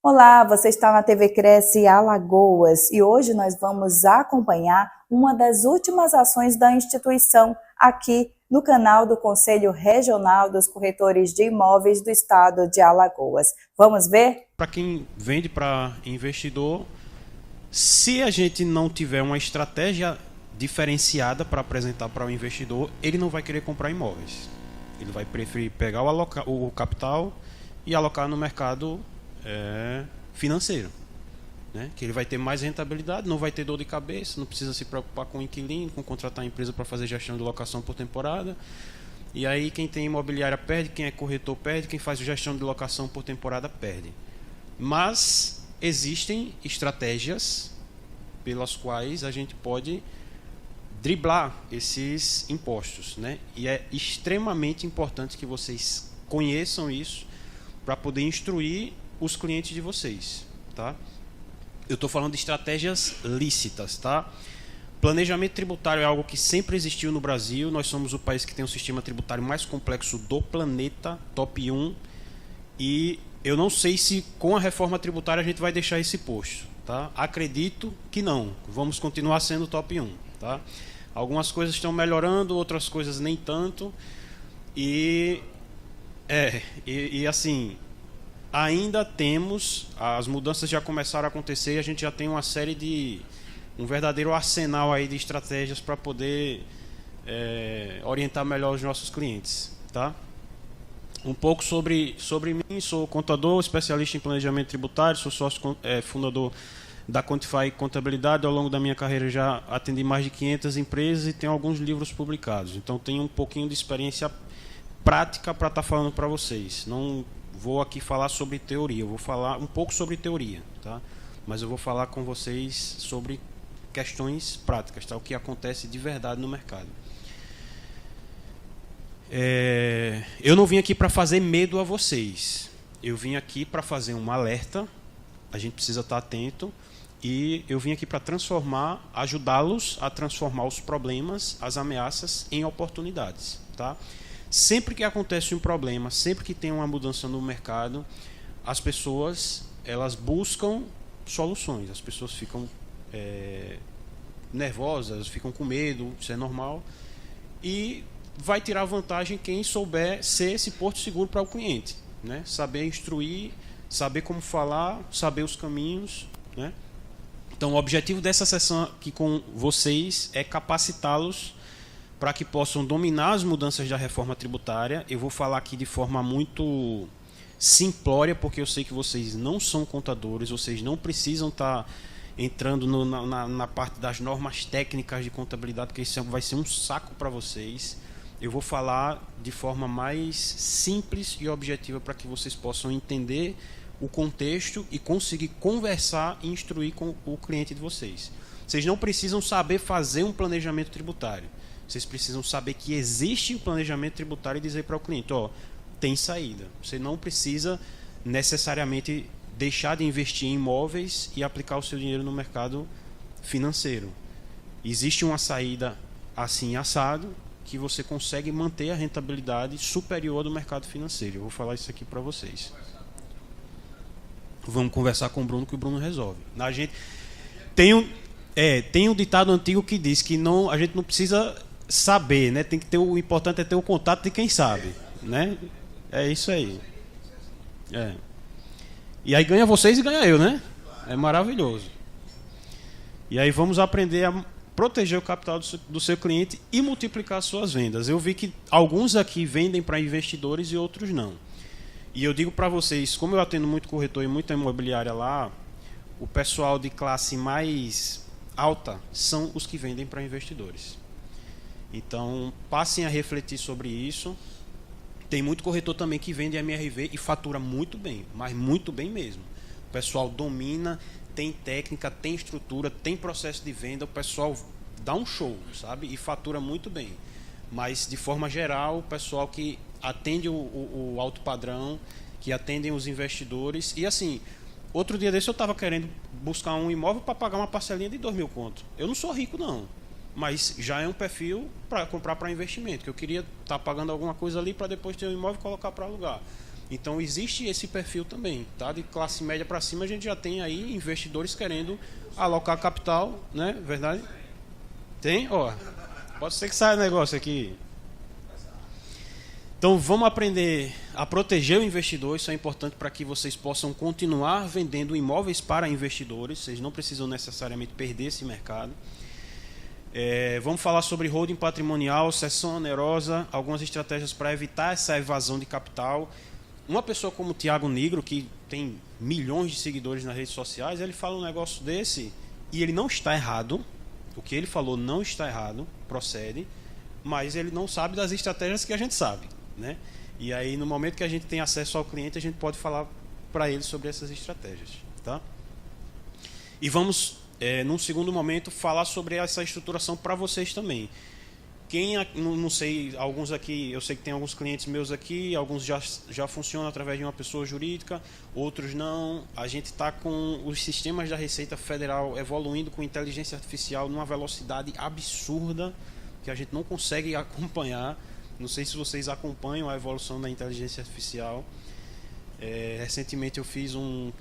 Olá, você está na TV Cresce Alagoas e hoje nós vamos acompanhar uma das últimas ações da instituição aqui no canal do Conselho Regional dos Corretores de Imóveis do Estado de Alagoas. Vamos ver? Para quem vende para investidor, se a gente não tiver uma estratégia diferenciada para apresentar para o investidor, ele não vai querer comprar imóveis. Ele vai preferir pegar o capital e alocar no mercado financeiro, né? Que ele vai ter mais rentabilidade, não vai ter dor de cabeça, não precisa se preocupar com inquilino, com contratar a empresa para fazer gestão de locação por temporada. E aí quem tem imobiliária perde, quem é corretor perde, quem faz gestão de locação por temporada perde. Mas existem estratégias pelas quais a gente pode driblar esses impostos, né? E é extremamente importante que vocês conheçam isso para poder instruir os clientes de vocês, tá? Eu estou falando de estratégias lícitas, tá? Planejamento tributário é algo que sempre existiu no Brasil. Nós somos o país que tem o sistema tributário mais complexo do planeta, top 1. E eu não sei se com a reforma tributária a gente vai deixar esse posto, tá? Acredito que não. Vamos continuar sendo top 1, tá? Algumas coisas estão melhorando, outras coisas nem tanto. E assim, ainda temos, as mudanças já começaram a acontecer e a gente já tem uma série de, um verdadeiro arsenal aí de estratégias para poder orientar melhor os nossos clientes, tá? Um pouco sobre mim, sou contador, especialista em planejamento tributário, sou sócio fundador da Quantify Contabilidade. Ao longo da minha carreira já atendi mais de 500 empresas e tenho alguns livros publicados, então tenho um pouquinho de experiência prática para estar falando para vocês. Não vou aqui falar sobre teoria, eu vou falar um pouco sobre teoria, tá? Mas eu vou falar com vocês sobre questões práticas, tá? O que acontece de verdade no mercado. Eu não vim aqui para fazer medo a vocês. Eu vim aqui para fazer um alerta. A gente precisa estar atento. E eu vim aqui para ajudá-los a transformar os problemas, as ameaças, em oportunidades, tá? Sempre que acontece um problema, sempre que tem uma mudança no mercado, as pessoas elas buscam soluções. As pessoas ficam nervosas, ficam com medo, isso é normal. E vai tirar vantagem quem souber ser esse porto seguro para o cliente, né? Saber instruir, saber como falar, saber os caminhos, né? Então, o objetivo dessa sessão aqui com vocês é capacitá-los para que possam dominar as mudanças da reforma tributária. Eu vou falar aqui de forma muito simplória, porque eu sei que vocês não são contadores, vocês não precisam estar entrando na parte das normas técnicas de contabilidade, porque isso vai ser um saco para vocês. Eu vou falar de forma mais simples e objetiva para que vocês possam entender o contexto e conseguir conversar e instruir com o cliente de vocês. Vocês não precisam saber fazer um planejamento tributário. Vocês precisam saber que existe o planejamento tributário e dizer para o cliente, ó, tem saída. Você não precisa necessariamente deixar de investir em imóveis e aplicar o seu dinheiro no mercado financeiro. Existe uma saída assim assado que você consegue manter a rentabilidade superior do mercado financeiro. Eu vou falar isso aqui para vocês. Vamos conversar com o Bruno, que o Bruno resolve. A gente tem um ditado antigo que diz que a gente não precisa saber, né? Tem que ter, o importante é ter o contato de quem sabe, né? É isso aí. E aí ganha vocês e ganha eu, né? É maravilhoso. E aí vamos aprender a proteger o capital do seu cliente e multiplicar suas vendas. Eu vi que alguns aqui vendem para investidores e outros não. E eu digo para vocês, como eu atendo muito corretor e muita imobiliária lá, o pessoal de classe mais alta são os que vendem para investidores. Então, passem a refletir sobre isso. Tem muito corretor também que vende MRV e fatura muito bem, mas muito bem mesmo. O pessoal domina, tem técnica, tem estrutura, tem processo de venda, o pessoal dá um show, sabe? E fatura muito bem. Mas, de forma geral, o pessoal que atende o alto padrão, que atendem os investidores. E assim, outro dia desse eu estava querendo buscar um imóvel para pagar uma parcelinha de 2.000 conto. Eu não sou rico não, mas já é um perfil para comprar para investimento, que eu queria estar pagando alguma coisa ali para depois ter um imóvel e colocar para alugar. Então existe esse perfil também, tá? De classe média para cima a gente já tem aí investidores querendo alocar capital, né? Verdade? Tem? Ó, pode ser que saia negócio aqui. Então vamos aprender a proteger o investidor, isso é importante para que vocês possam continuar vendendo imóveis para investidores, vocês não precisam necessariamente perder esse mercado. Vamos falar sobre holding patrimonial, cessão onerosa, algumas estratégias para evitar essa evasão de capital. Uma pessoa como o Thiago Nigro, que tem milhões de seguidores nas redes sociais, ele fala um negócio desse e ele não está errado, o que ele falou não está errado, procede, mas ele não sabe das estratégias que a gente sabe, né? E aí no momento que a gente tem acesso ao cliente, a gente pode falar para ele sobre essas estratégias, tá? E vamos, num segundo momento, falar sobre essa estruturação para vocês também. Quem, não sei, alguns aqui, eu sei que tem alguns clientes meus aqui, alguns já funcionam através de uma pessoa jurídica, outros não. A gente está com os sistemas da Receita Federal evoluindo com inteligência artificial numa velocidade absurda que a gente não consegue acompanhar. Não sei se vocês acompanham a evolução da inteligência artificial. Recentemente eu fiz um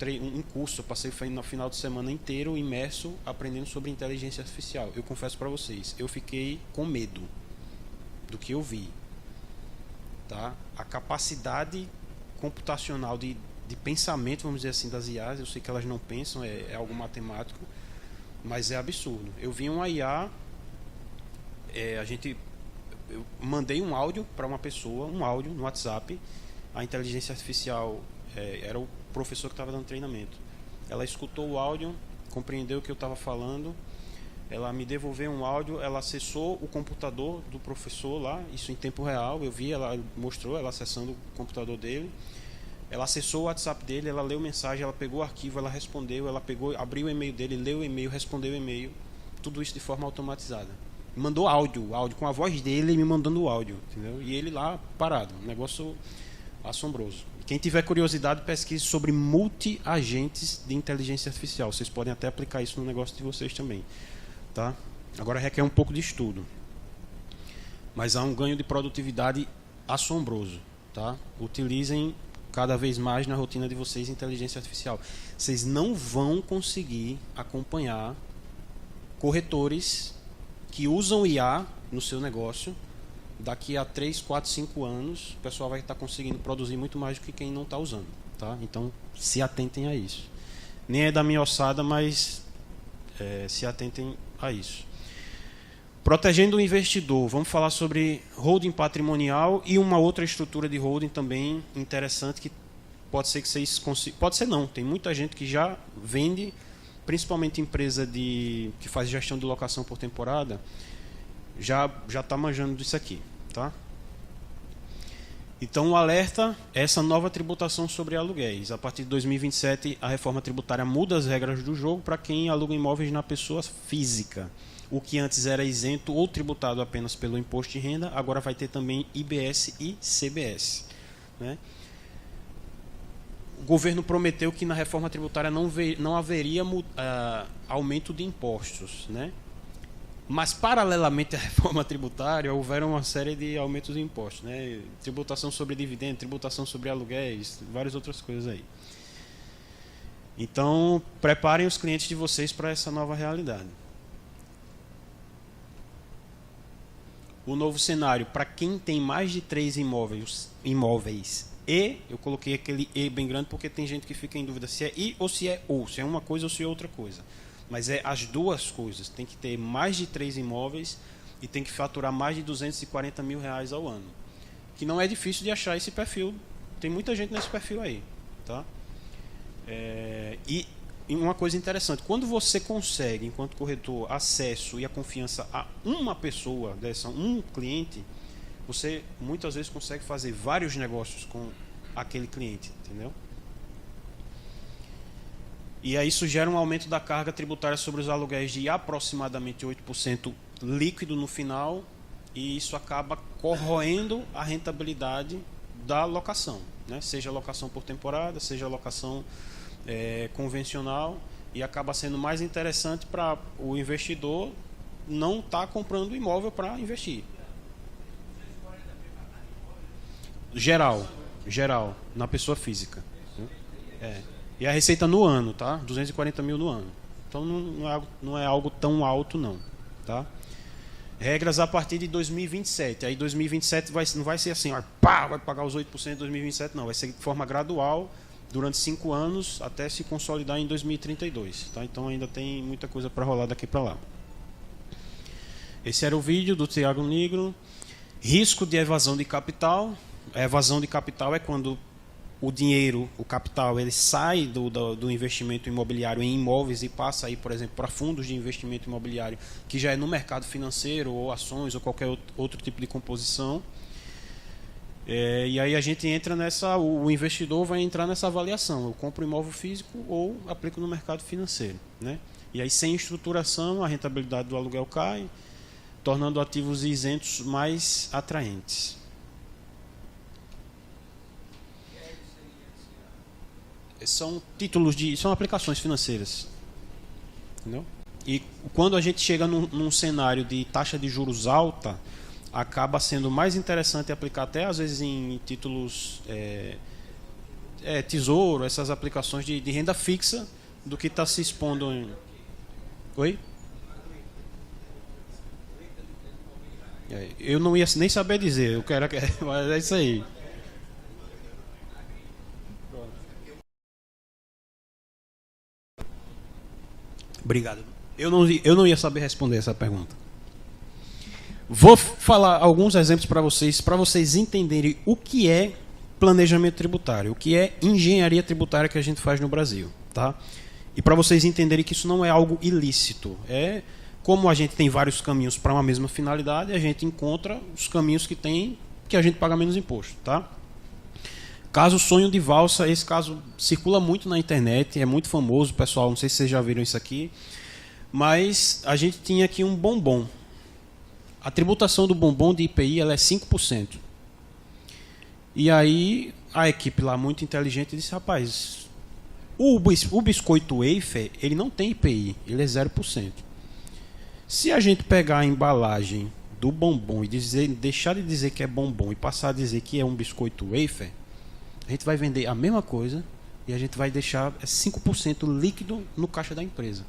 curso, eu passei no final de semana inteiro imerso aprendendo sobre inteligência artificial. Eu confesso para vocês, eu fiquei com medo do que eu vi, tá? A capacidade computacional de pensamento, vamos dizer assim, das IAs, eu sei que elas não pensam, é algo matemático, mas é absurdo. Eu vi uma IA, eu mandei um áudio para uma pessoa, um áudio no WhatsApp. A inteligência artificial era o professor que estava dando treinamento. Ela escutou o áudio, compreendeu o que eu estava falando, ela me devolveu um áudio, ela acessou o computador do professor lá, isso em tempo real, eu vi, ela mostrou ela acessando o computador dele, ela acessou o WhatsApp dele, ela leu mensagem, ela pegou o arquivo, ela respondeu, ela pegou, abriu o e-mail dele, leu o e-mail, respondeu o e-mail, tudo isso de forma automatizada. Mandou áudio com a voz dele me mandando o áudio, entendeu? E ele lá parado, um negócio assombroso. Quem tiver curiosidade, pesquise sobre multi-agentes de inteligência artificial. Vocês podem até aplicar isso no negócio de vocês também, tá? Agora requer um pouco de estudo, mas há um ganho de produtividade assombroso, tá? Utilizem cada vez mais na rotina de vocês inteligência artificial. Vocês não vão conseguir acompanhar corretores que usam IA no seu negócio. Daqui a 3, 4, 5 anos, o pessoal vai estar conseguindo produzir muito mais do que quem não está usando, tá? Então, se atentem a isso. Nem é da minha ossada, mas se atentem a isso. Protegendo o investidor, vamos falar sobre holding patrimonial e uma outra estrutura de holding também interessante que pode ser que vocês consigam. Pode ser não, tem muita gente que já vende, principalmente empresa que faz gestão de locação por temporada, já está manjando disso aqui, tá? Então o alerta é essa nova tributação sobre aluguéis. A partir de 2027 a reforma tributária muda as regras do jogo para quem aluga imóveis na pessoa física. O que antes era isento ou tributado apenas pelo imposto de renda, agora vai ter também IBS e CBS, né? O governo prometeu que na reforma tributária não haveria aumento de impostos, né? Mas, paralelamente à reforma tributária, houveram uma série de aumentos de impostos, né? Tributação sobre dividendo, tributação sobre aluguéis, várias outras coisas aí. Então, preparem os clientes de vocês para essa nova realidade. O novo cenário, para quem tem mais de 3 imóveis e, eu coloquei aquele E bem grande porque tem gente que fica em dúvida se é I ou se é ou, se é uma coisa ou se é outra coisa. Mas é as duas coisas, tem que ter mais de 3 imóveis e tem que faturar mais de 240 mil reais ao ano. Que não é difícil de achar esse perfil, tem muita gente nesse perfil aí, tá? E uma coisa interessante, quando você consegue, enquanto corretor, acesso e a confiança a uma pessoa dessa, um cliente, você muitas vezes consegue fazer vários negócios com aquele cliente, entendeu? E aí isso gera um aumento da carga tributária sobre os aluguéis de aproximadamente 8% líquido no final, e isso acaba corroendo a rentabilidade da locação, né? Seja locação por temporada, seja locação convencional, e acaba sendo mais interessante para o investidor não estar comprando imóvel para investir. Geral. geral, na pessoa física. E a receita no ano, tá? 240 mil no ano. Então não é algo tão alto, não. Tá? Regras a partir de 2027. Aí 2027 não vai ser assim, ó, pá, vai pagar os 8% em 2027, não. Vai ser de forma gradual, durante 5 anos, até se consolidar em 2032. Tá? Então ainda tem muita coisa para rolar daqui para lá. Esse era o vídeo do Thiago Nigro. Risco de evasão de capital. A evasão de capital é quando o dinheiro, o capital, ele sai do investimento imobiliário em imóveis e passa aí, por exemplo, para fundos de investimento imobiliário, que já é no mercado financeiro, ou ações, ou qualquer outro tipo de composição. E aí a gente entra o investidor vai entrar nessa avaliação. Eu compro imóvel físico ou aplico no mercado financeiro, né? E aí, sem estruturação, a rentabilidade do aluguel cai, tornando ativos isentos mais atraentes. São são aplicações financeiras, entendeu? E quando a gente chega num cenário de taxa de juros alta, acaba sendo mais interessante aplicar até às vezes em títulos tesouro, essas aplicações de renda fixa, do que está se expondo em... Oi? Eu não ia nem saber dizer, eu quero mas é isso aí. Obrigado. Eu não ia saber responder essa pergunta. Vou falar alguns exemplos para vocês entenderem o que é planejamento tributário, o que é engenharia tributária que a gente faz no Brasil, tá? E para vocês entenderem que isso não é algo ilícito. Como a gente tem vários caminhos para uma mesma finalidade, a gente encontra os caminhos que a gente paga menos imposto, tá? Caso sonho de valsa, esse caso circula muito na internet, é muito famoso, pessoal, não sei se vocês já viram isso aqui, mas a gente tinha aqui um bombom. A tributação do bombom de IPI ela é 5%. E aí a equipe lá, muito inteligente, disse, rapaz, o biscoito wafer, ele não tem IPI, ele é 0%. Se a gente pegar a embalagem do bombom e deixar de dizer que é bombom e passar a dizer que é um biscoito wafer, a gente vai vender a mesma coisa e a gente vai deixar 5% líquido no caixa da empresa.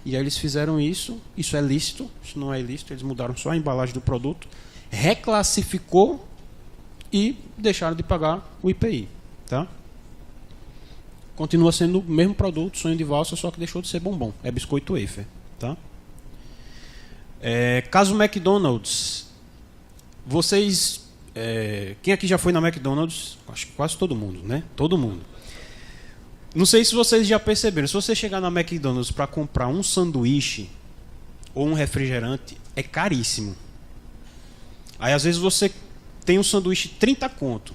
E aí eles fizeram isso é lícito, isso não é ilícito, eles mudaram só a embalagem do produto, reclassificou e deixaram de pagar o IPI. Tá? Continua sendo o mesmo produto, sonho de valsa, só que deixou de ser bombom, é biscoito wafer. Tá? Caso McDonald's, vocês... quem aqui já foi na McDonald's? Acho que quase todo mundo, né? Todo mundo. Não sei se vocês já perceberam. Se você chegar na McDonald's para comprar um sanduíche ou um refrigerante, é caríssimo. Aí às vezes você tem um sanduíche 30 conto.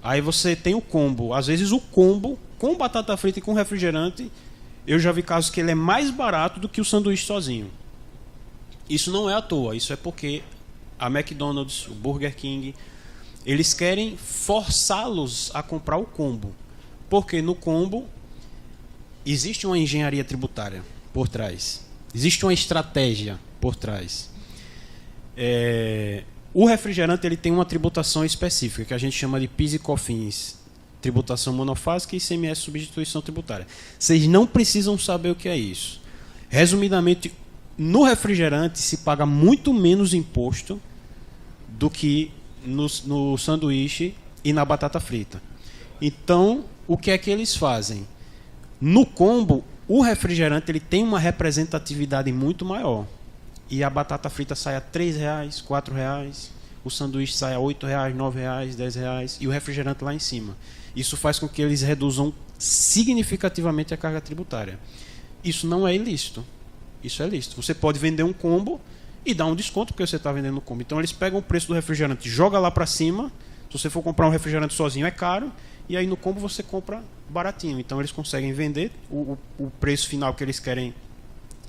Aí você tem o combo. Às vezes o combo com batata frita e com refrigerante, eu já vi casos que ele é mais barato do que o sanduíche sozinho. Isso não é à toa. Isso é porque a McDonald's, o Burger King, eles querem forçá-los a comprar o combo. Porque no combo existe uma engenharia tributária por trás. Existe uma estratégia por trás. O refrigerante ele tem uma tributação específica, que a gente chama de PIS e COFINS. Tributação monofásica e ICMS substituição tributária. Vocês não precisam saber o que é isso. Resumidamente, no refrigerante se paga muito menos imposto do que no sanduíche e na batata frita. Então, o que é que eles fazem? No combo, o refrigerante ele tem uma representatividade muito maior. E a batata frita sai a R$3, R$4, o sanduíche sai a R$8, R$9, R$10 e o refrigerante lá em cima. Isso faz com que eles reduzam significativamente a carga tributária. Isso não é ilícito. Isso é lícito. Você pode vender um combo e dar um desconto porque você está vendendo um combo. Então eles pegam o preço do refrigerante, joga lá para cima. Se você for comprar um refrigerante sozinho é caro. E aí no combo você compra baratinho. Então eles conseguem vender o preço final que eles querem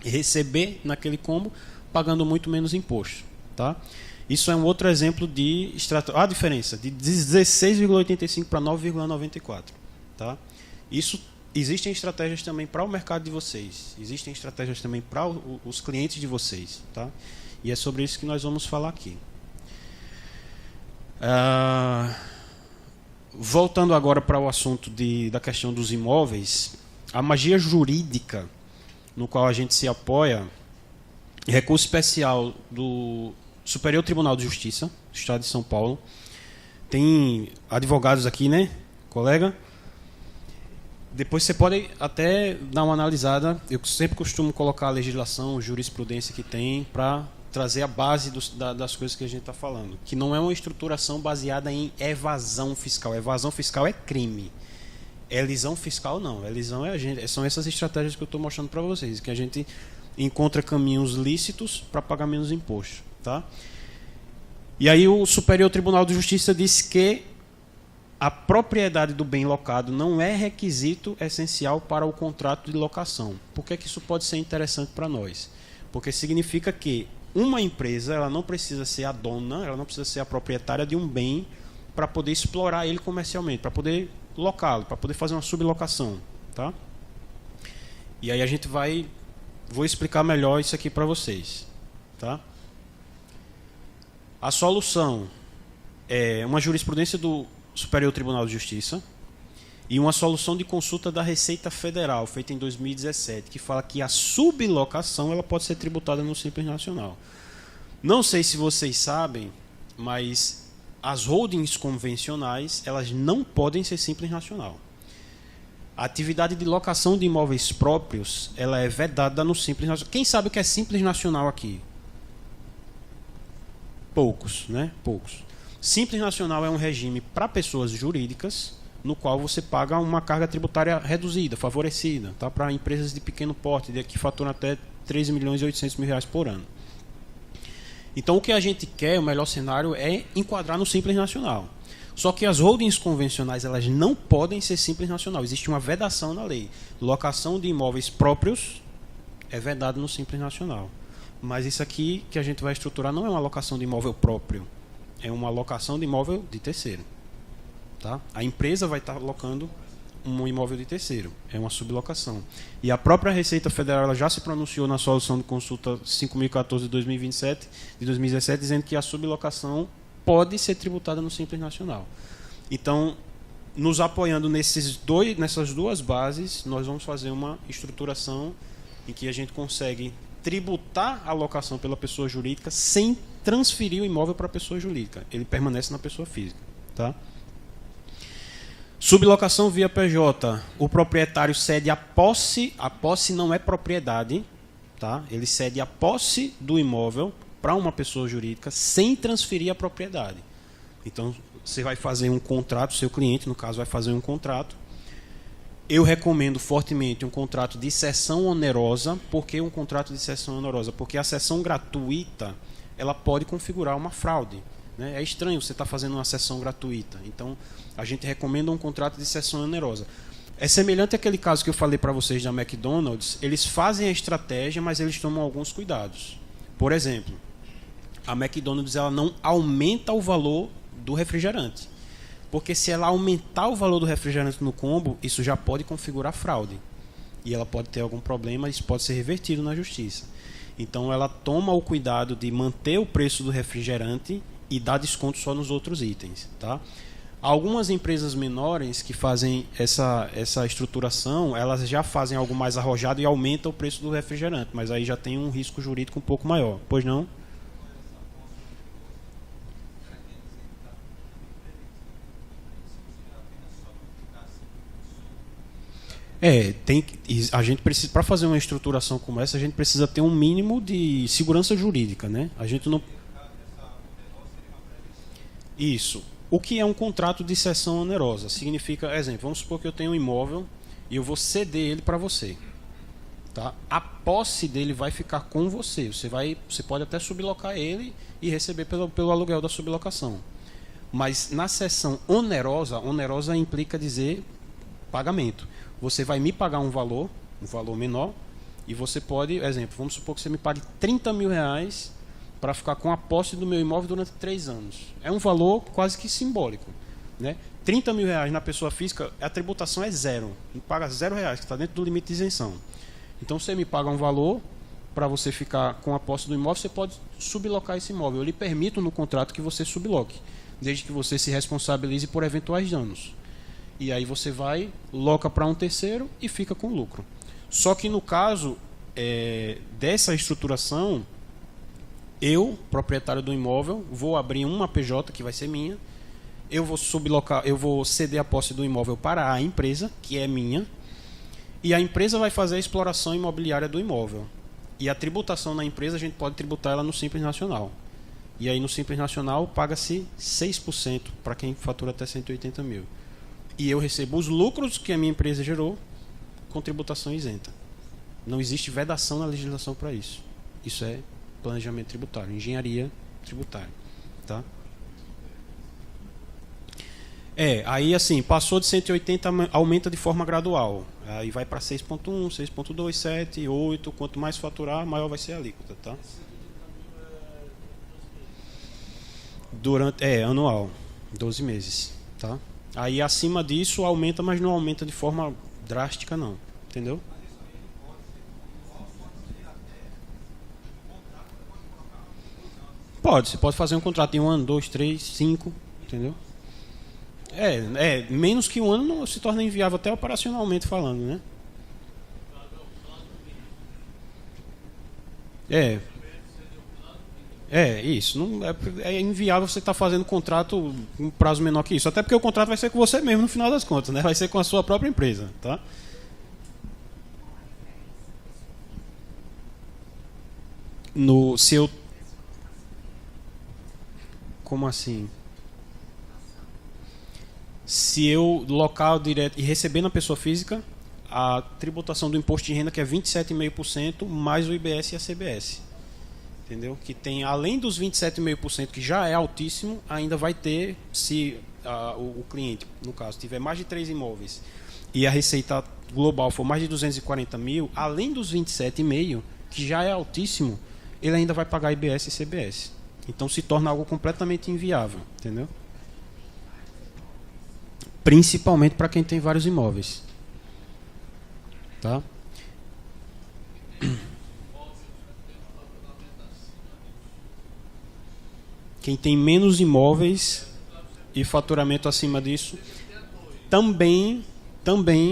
receber naquele combo, pagando muito menos imposto. Tá? Isso é um outro exemplo de a diferença de 16,85 para 9,94. Tá? Isso existem estratégias também para o mercado de vocês. Existem estratégias também para os clientes de vocês. Tá? E é sobre isso que nós vamos falar aqui. voltando agora para o assunto da questão dos imóveis, a magia jurídica no qual a gente se apoia, recurso especial do Superior Tribunal de Justiça do Estado de São Paulo. Tem advogados aqui, né, colega? Depois você pode até dar uma analisada. Eu sempre costumo colocar a legislação, jurisprudência que tem, para trazer a base das coisas que a gente está falando. Que não é uma estruturação baseada em evasão fiscal. Evasão fiscal é crime. Elisão fiscal não. Elisão são essas estratégias que eu estou mostrando para vocês, que a gente encontra caminhos lícitos para pagar menos imposto. Tá? E aí o Superior Tribunal de Justiça disse que a propriedade do bem locado não é requisito essencial para o contrato de locação. Por que isso pode ser interessante para nós? Porque significa que uma empresa ela não precisa ser a dona, ela não precisa ser a proprietária de um bem para poder explorar ele comercialmente, para poder locá-lo, para poder fazer uma sublocação. Tá? E aí a gente vou explicar melhor isso aqui para vocês. Tá? A solução é uma jurisprudência do Superior Tribunal de Justiça e uma solução de consulta da Receita Federal, feita em 2017, que fala que a sublocação ela pode ser tributada no Simples Nacional. Não sei se vocês sabem, mas as holdings convencionais elas não podem ser Simples Nacional. A atividade de locação de imóveis próprios ela é vedada no Simples Nacional. Quem sabe o que é Simples Nacional aqui? Poucos, né? Poucos. Simples Nacional é um regime para pessoas jurídicas, no qual você paga uma carga tributária reduzida, favorecida, tá? Para empresas de pequeno porte, que faturam até 13 milhões e 800 mil reais por ano. Então, o que a gente quer, o melhor cenário, é enquadrar no Simples Nacional. Só que as holdings convencionais elas não podem ser Simples Nacional. Existe uma vedação na lei. Locação de imóveis próprios é vedado no Simples Nacional. Mas isso aqui que a gente vai estruturar não é uma locação de imóvel próprio. É uma locação de imóvel de terceiro. Tá? A empresa vai estar locando um imóvel de terceiro. É uma sublocação. E a própria Receita Federal ela já se pronunciou na solução de consulta 5.014 de 2017, dizendo que a sublocação pode ser tributada no Simples Nacional. Então, nos apoiando nessas duas bases, nós vamos fazer uma estruturação em que a gente consegue tributar a locação pela pessoa jurídica sem transferir o imóvel para a pessoa jurídica. Ele permanece na pessoa física. Tá? Sublocação via PJ. O proprietário cede a posse. A posse não é propriedade. Tá? Ele cede a posse do imóvel para uma pessoa jurídica sem transferir a propriedade. Então, você vai fazer um contrato, seu cliente, no caso, vai fazer um contrato. Eu recomendo fortemente um contrato de cessão onerosa. Por que um contrato de cessão onerosa? Porque a cessão gratuita ela pode configurar uma fraude. Né? É estranho você estar fazendo uma cessão gratuita. Então, a gente recomenda um contrato de cessão onerosa. É semelhante àquele caso que eu falei para vocês da McDonald's. Eles fazem a estratégia, mas eles tomam alguns cuidados. Por exemplo, a McDonald's ela não aumenta o valor do refrigerante. Porque se ela aumentar o valor do refrigerante no combo, isso já pode configurar fraude. E ela pode ter algum problema, isso pode ser revertido na justiça. Então ela toma o cuidado de manter o preço do refrigerante e dar desconto só nos outros itens. Tá? Algumas empresas menores que fazem essa estruturação, elas já fazem algo mais arrojado e aumentam o preço do refrigerante, mas aí já tem um risco jurídico um pouco maior. Pois não? A gente precisa, para fazer uma estruturação como essa, a gente precisa ter um mínimo de segurança jurídica, né? A gente não. Isso. O que é um contrato de cessão onerosa? Significa, exemplo, vamos supor que eu tenho um imóvel e eu vou ceder ele para você. Tá? A posse dele vai ficar com você. Você pode até sublocar ele e receber pelo aluguel da sublocação. Mas na cessão onerosa, onerosa implica dizer pagamento. Você vai me pagar um valor menor, e você pode, exemplo, vamos supor que você me pague 30 mil reais para ficar com a posse do meu imóvel durante 3 anos. É um valor quase que simbólico. Né? 30 mil reais na pessoa física, a tributação é zero. Me paga 0 reais, que está dentro do limite de isenção. Então, você me paga um valor para você ficar com a posse do imóvel, você pode sublocar esse imóvel. Eu lhe permito no contrato que você subloque. desde que você se responsabilize por eventuais danos. E aí você vai, loca para um terceiro e fica com lucro. Só que no caso dessa estruturação, eu, proprietário do imóvel, vou abrir uma PJ que vai ser minha, eu vou ceder a posse do imóvel para a empresa, que é minha, e a empresa vai fazer a exploração imobiliária do imóvel. E a tributação na empresa, a gente pode tributar ela no Simples Nacional. E aí no Simples Nacional paga-se 6% para quem fatura até 180 mil. E eu recebo os lucros que a minha empresa gerou com tributação isenta. Não existe vedação na legislação para isso. Isso é planejamento tributário, engenharia tributária. Tá? Aí assim, passou de 180, aumenta de forma gradual. Aí vai para 6.1, 6.2, 7, 8. Quanto mais faturar, maior vai ser a alíquota. Tá? Anual, 12 meses. Tá? Aí acima disso aumenta, mas não aumenta de forma drástica não. Entendeu? Você pode fazer um contrato em 1 ano, 2, 3, 5, entendeu? Menos que um ano não se torna inviável até operacionalmente falando, né? Isso. Não, é inviável você estar fazendo contrato em um prazo menor que isso. Até porque o contrato vai ser com você mesmo no final das contas, né? Vai ser com a sua própria empresa, tá? Se eu... Como assim? Se eu local direto e receber na pessoa física, a tributação do imposto de renda que é 27,5% mais o IBS e a CBS. Entendeu? Que tem, além dos 27,5%, que já é altíssimo, ainda vai ter, se o cliente, no caso, tiver mais de 3 imóveis e a receita global for mais de 240 mil, além dos 27,5%, que já é altíssimo, ele ainda vai pagar IBS e CBS. Então se torna algo completamente inviável, entendeu? Principalmente para quem tem vários imóveis. Tá? Quem tem menos imóveis e faturamento acima disso, também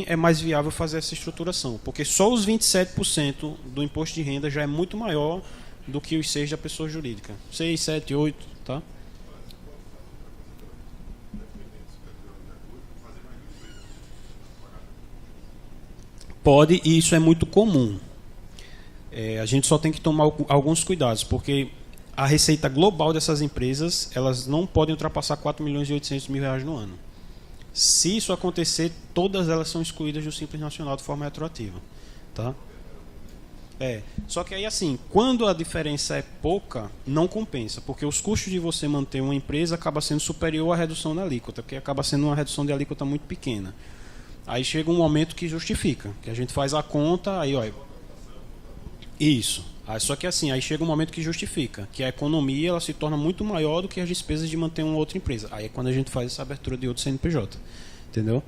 é mais viável fazer essa estruturação, porque só os 27% do imposto de renda já é muito maior do que os 6% da pessoa jurídica. 6, 7, 8, tá? Pode, e isso é muito comum. A gente só tem que tomar alguns cuidados, porque a receita global dessas empresas, elas não podem ultrapassar 4 milhões e 800 mil reais no ano. Se isso acontecer, todas elas são excluídas do Simples Nacional de forma retroativa. Tá? Só que aí assim, quando a diferença é pouca, não compensa, porque os custos de você manter uma empresa acaba sendo superior à redução da alíquota, porque acaba sendo uma redução de alíquota muito pequena. Aí chega um momento que justifica, que a gente faz a conta, aí olha, isso. Só que assim, aí chega um momento que justifica, que a economia ela se torna muito maior do que as despesas de manter uma outra empresa. Aí é quando a gente faz essa abertura de outro CNPJ, entendeu?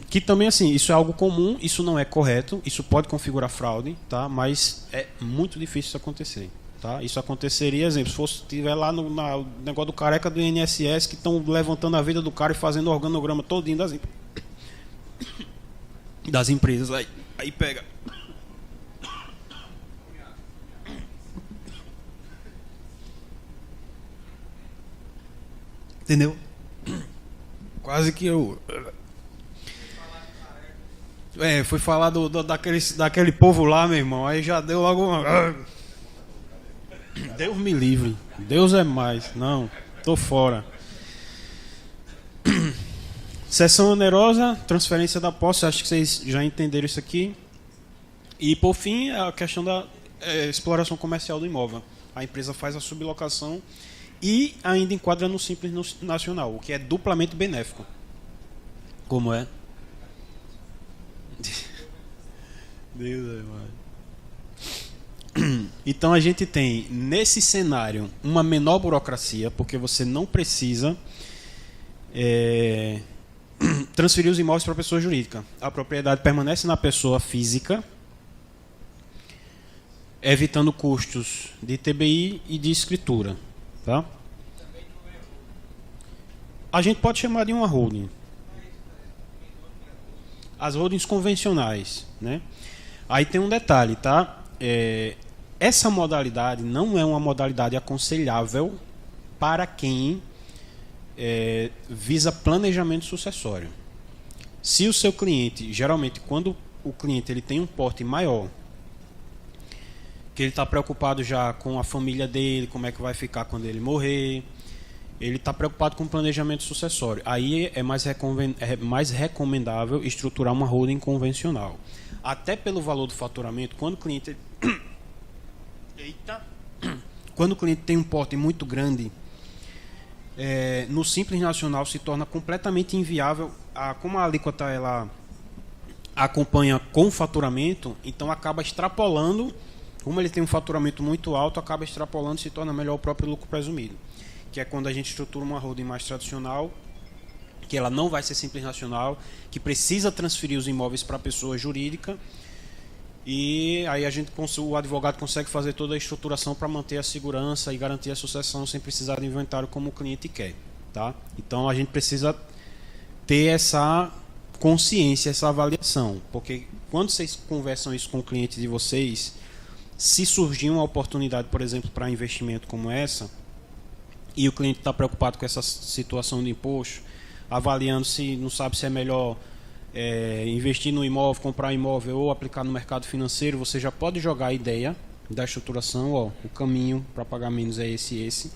Que também assim, isso é algo comum, isso não é correto, isso pode configurar fraude, tá? Mas é muito difícil isso acontecer. Tá? Isso aconteceria, exemplo, se fosse tiver lá no negócio do careca do INSS que estão levantando a vida do cara e fazendo o organograma todinho das empresas, aí pega. Entendeu? Quase que eu... Fui falar daquele povo lá, meu irmão, aí já deu logo uma... Deus me livre. Deus é mais. Não, tô fora. Cessão onerosa, transferência da posse, acho que vocês já entenderam isso aqui. E por fim, a questão da exploração comercial do imóvel. A empresa faz a sublocação e ainda enquadra no Simples Nacional, o que é duplamente benéfico. Como é? Deus é mais. Então a gente tem nesse cenário uma menor burocracia, porque você não precisa transferir os imóveis para a pessoa jurídica. A propriedade permanece na pessoa física, evitando custos de TBI e de escritura. Tá? A gente pode chamar de uma holding. As holdings convencionais, né? Aí tem um detalhe, tá? Essa modalidade não é uma modalidade aconselhável para quem visa planejamento sucessório. Se o seu cliente, geralmente quando o cliente ele tem um porte maior, que ele está preocupado já com a família dele, como é que vai ficar quando ele morrer, ele está preocupado com o planejamento sucessório. Aí é mais recomendável estruturar uma holding convencional. Até pelo valor do faturamento, quando o cliente quando o cliente tem um porte muito grande, no Simples Nacional se torna completamente inviável. Como a alíquota ela acompanha com o faturamento, então acaba extrapolando. Como ele tem um faturamento muito alto, acaba extrapolando e se torna melhor o próprio lucro presumido. Que é quando a gente estrutura uma holding mais tradicional, que ela não vai ser Simples Nacional, que precisa transferir os imóveis para a pessoa jurídica, e aí o advogado consegue fazer toda a estruturação para manter a segurança e garantir a sucessão sem precisar de inventário como o cliente quer. Tá? Então a gente precisa ter essa consciência, essa avaliação, porque quando vocês conversam isso com o cliente de vocês, se surgir uma oportunidade, por exemplo, para investimento como essa, e o cliente está preocupado com essa situação de imposto, avaliando se não sabe se é melhor investir no imóvel, comprar imóvel ou aplicar no mercado financeiro, você já pode jogar a ideia da estruturação, o caminho para pagar menos é esse.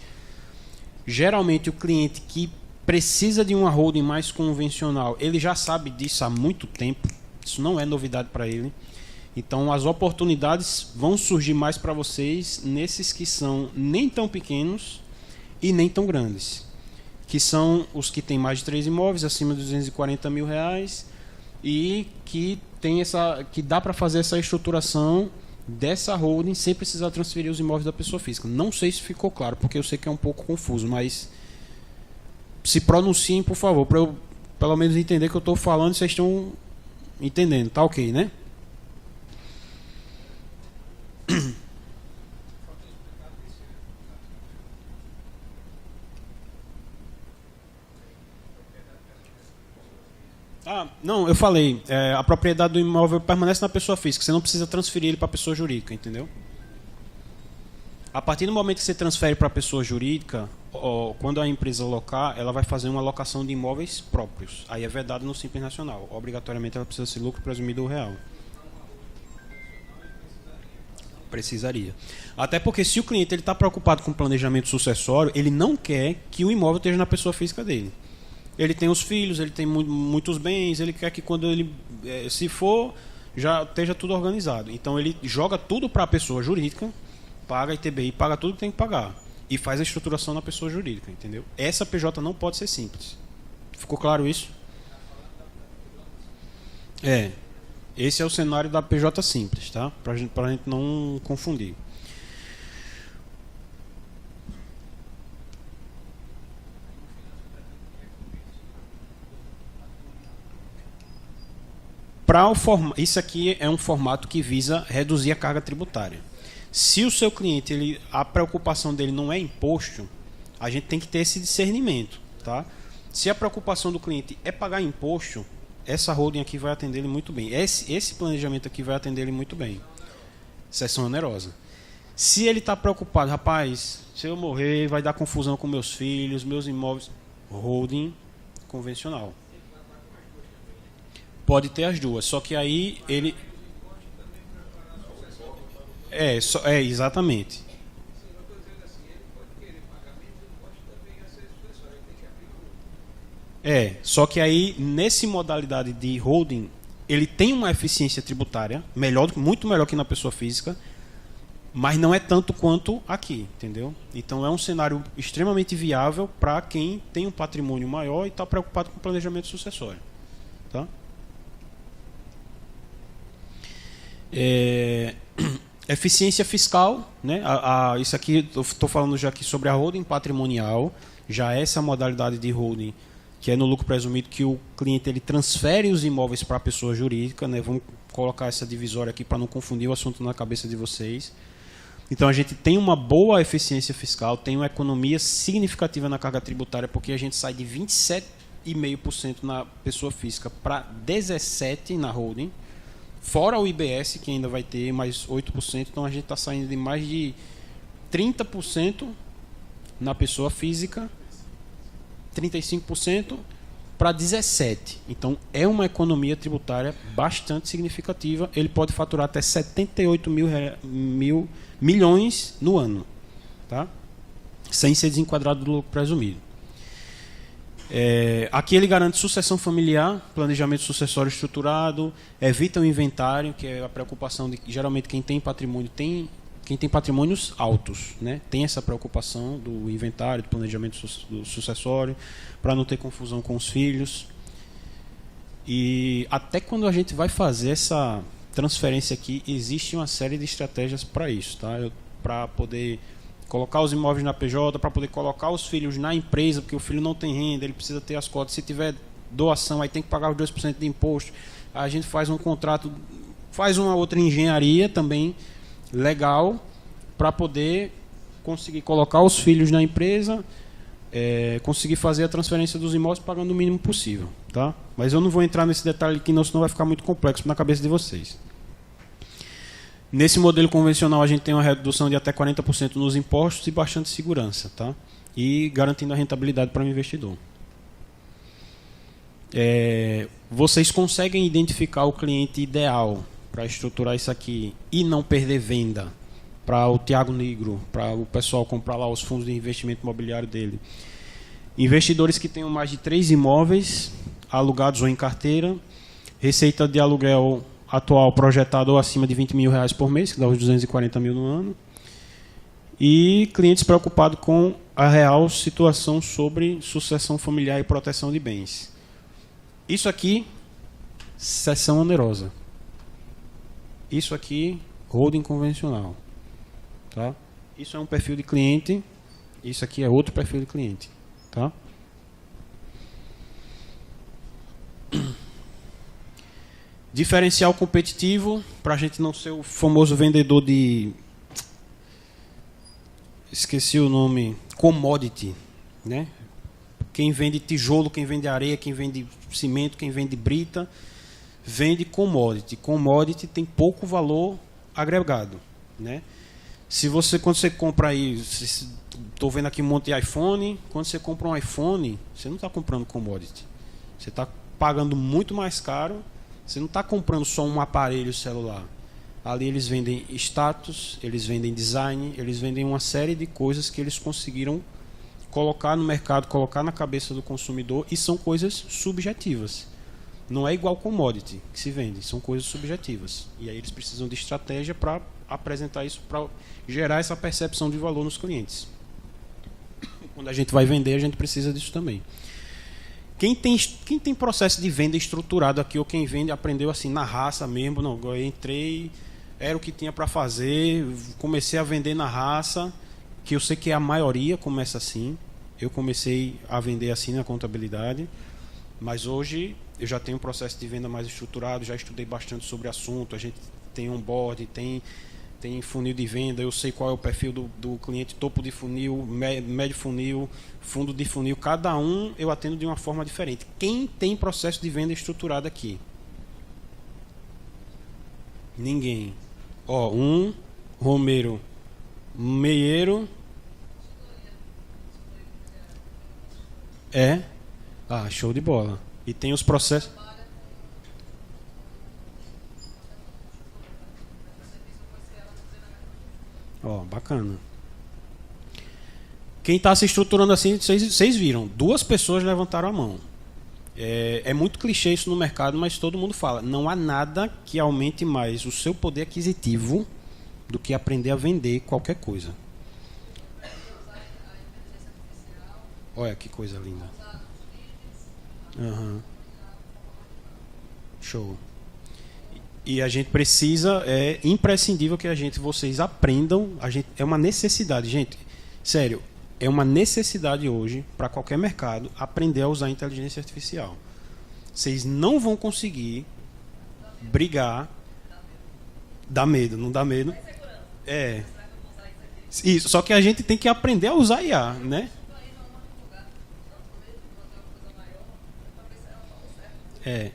Geralmente o cliente que precisa de uma holding mais convencional, ele já sabe disso há muito tempo, isso não é novidade para ele. Então as oportunidades vão surgir mais para vocês nesses que são nem tão pequenos e nem tão grandes, que são os que têm mais de 3 imóveis, acima de R$240 mil, e que dá para fazer essa estruturação dessa holding sem precisar transferir os imóveis da pessoa física. Não sei se ficou claro, porque eu sei que é um pouco confuso, mas se pronunciem, por favor, para eu pelo menos entender que eu estou falando e vocês estão entendendo. Tá ok, né? Não, eu falei, a propriedade do imóvel permanece na pessoa física, você não precisa transferir ele para a pessoa jurídica, entendeu? A partir do momento que você transfere para a pessoa jurídica, quando a empresa locar, ela vai fazer uma alocação de imóveis próprios. Aí é vedado no Simples Nacional. Obrigatoriamente ela precisa ser lucro presumido ou real. Precisaria. Até porque se o cliente está preocupado com planejamento sucessório, ele não quer que o imóvel esteja na pessoa física dele. Ele tem os filhos, ele tem muitos bens, ele quer que quando ele se for, já esteja tudo organizado. Então ele joga tudo para a pessoa jurídica, paga ITBI, paga tudo que tem que pagar e faz a estruturação na pessoa jurídica, entendeu? Essa PJ não pode ser simples. Ficou claro isso? Esse é o cenário da PJ simples, tá? Para a gente não confundir. Isso aqui é um formato que visa reduzir a carga tributária. Se o seu cliente, a preocupação dele não é imposto, a gente tem que ter esse discernimento. Tá? Se a preocupação do cliente é pagar imposto, essa holding aqui vai atender ele muito bem. Esse planejamento aqui vai atender ele muito bem. Seção onerosa. Se ele está preocupado, rapaz, se eu morrer vai dar confusão com meus filhos, meus imóveis, holding convencional. Pode ter as duas, só que aí ele... exatamente. Só que aí, nessa modalidade de holding, ele tem uma eficiência tributária, muito melhor que na pessoa física, mas não é tanto quanto aqui, entendeu? Então é um cenário extremamente viável para quem tem um patrimônio maior e está preocupado com o planejamento sucessório. Tá? Eficiência fiscal, né? Isso aqui eu estou falando já aqui sobre a holding patrimonial, já essa modalidade de holding que é no lucro presumido, que o cliente ele transfere os imóveis para a pessoa jurídica, né? Vamos colocar essa divisória aqui para não confundir o assunto na cabeça de vocês. Então a gente tem uma boa eficiência fiscal, tem uma economia significativa na carga tributária, porque a gente sai de 27,5% na pessoa física para 17% na holding, fora o IBS, que ainda vai ter mais 8%, então a gente está saindo de mais de 30% na pessoa física, 35% para 17%. Então é uma economia tributária bastante significativa. Ele pode faturar até 78 milhões no ano, tá? Sem ser desenquadrado do lucro presumido. Aqui ele garante sucessão familiar, planejamento sucessório estruturado, evita o inventário, que é a preocupação de geralmente quem tem patrimônios altos, né? Tem essa preocupação do inventário, do planejamento do sucessório, para não ter confusão com os filhos. E até quando a gente vai fazer essa transferência aqui, existe uma série de estratégias para isso, tá? Para poder colocar os imóveis na PJ, para poder colocar os filhos na empresa, porque o filho não tem renda, ele precisa ter as cotas. Se tiver doação, aí tem que pagar os 2% de imposto. A gente faz um contrato, faz uma outra engenharia também legal para poder conseguir colocar os filhos na empresa, conseguir fazer a transferência dos imóveis pagando o mínimo possível, tá? Mas eu não vou entrar nesse detalhe aqui, não, senão vai ficar muito complexo na cabeça de vocês. Nesse modelo convencional a gente tem uma redução de até 40% nos impostos e bastante segurança, tá? E garantindo a rentabilidade para o investidor. Vocês conseguem identificar o cliente ideal para estruturar isso aqui e não perder venda para o Thiago Negro, para o pessoal comprar lá os fundos de investimento imobiliário dele. Investidores que tenham mais de 3 imóveis alugados ou em carteira, receita de aluguel atual projetado ou acima de R$20 mil por mês, que dá uns 240 mil no ano, e clientes preocupados com a real situação sobre sucessão familiar e proteção de bens. Isso aqui, cessão onerosa. Isso aqui, holding convencional. Tá? Isso é um perfil de cliente, isso aqui é outro perfil de cliente. Tá? Diferencial competitivo, para a gente não ser o famoso vendedor de... Esqueci o nome. Commodity. Né? Quem vende tijolo, quem vende areia, quem vende cimento, quem vende brita, vende commodity. Commodity tem pouco valor agregado. Né? Quando você compra aí, estou vendo aqui um monte de iPhone, quando você compra um iPhone, você não está comprando commodity. Você está pagando muito mais caro, você não está comprando só um aparelho celular. Ali eles vendem status, eles vendem design, eles vendem uma série de coisas que eles conseguiram colocar no mercado, colocar na cabeça do consumidor, e são coisas subjetivas. Não é igual commodity que se vende, são coisas subjetivas. E aí eles precisam de estratégia para apresentar isso, para gerar essa percepção de valor nos clientes. Quando a gente vai vender, a gente precisa disso também. Quem tem processo de venda estruturado aqui, ou quem vende, aprendeu assim na raça mesmo, não, eu entrei, era o que tinha para fazer, comecei a vender na raça, que eu sei que a maioria começa assim. Eu comecei a vender assim na contabilidade, mas hoje eu já tenho um processo de venda mais estruturado, já estudei bastante sobre o assunto, a gente tem onboard, tem funil de venda, eu sei qual é o perfil do cliente, topo de funil, médio funil, fundo de funil, cada um eu atendo de uma forma diferente. Quem tem processo de venda estruturado aqui? Ninguém. Ó, Romero Meieiro. Show de bola. E tem os processos. Ó, bacana. Quem está se estruturando assim, vocês viram, 2 pessoas levantaram a mão. É muito clichê isso no mercado, mas todo mundo fala. Não há nada que aumente mais o seu poder aquisitivo do que aprender a vender qualquer coisa. Olha que coisa linda. Uhum. Show. E a gente precisa, é imprescindível que vocês aprendam. É uma necessidade, gente. Sério, é uma necessidade hoje para qualquer mercado aprender a usar a inteligência artificial. Vocês não vão conseguir brigar. Dá medo, não dá medo? Isso, só que a gente tem que aprender a usar IA, né?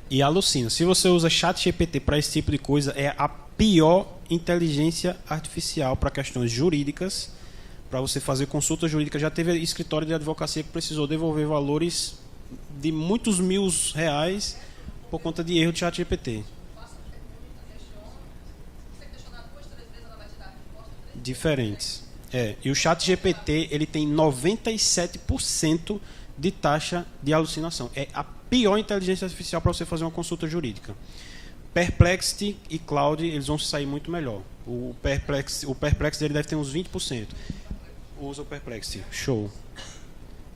E alucina. Se você usa ChatGPT para esse tipo de coisa, é a pior inteligência artificial para questões jurídicas, para você fazer consulta jurídica. Já teve escritório de advocacia que precisou devolver valores de muitos mil reais por conta de erro de ChatGPT. Diferentes. E o ChatGPT, ele tem 97% de taxa de alucinação. É a pior inteligência artificial para você fazer uma consulta jurídica. Perplexity e Claude, eles vão sair muito melhor. O Perplexity ele deve ter uns 20%. Usa o Perplexity. Show.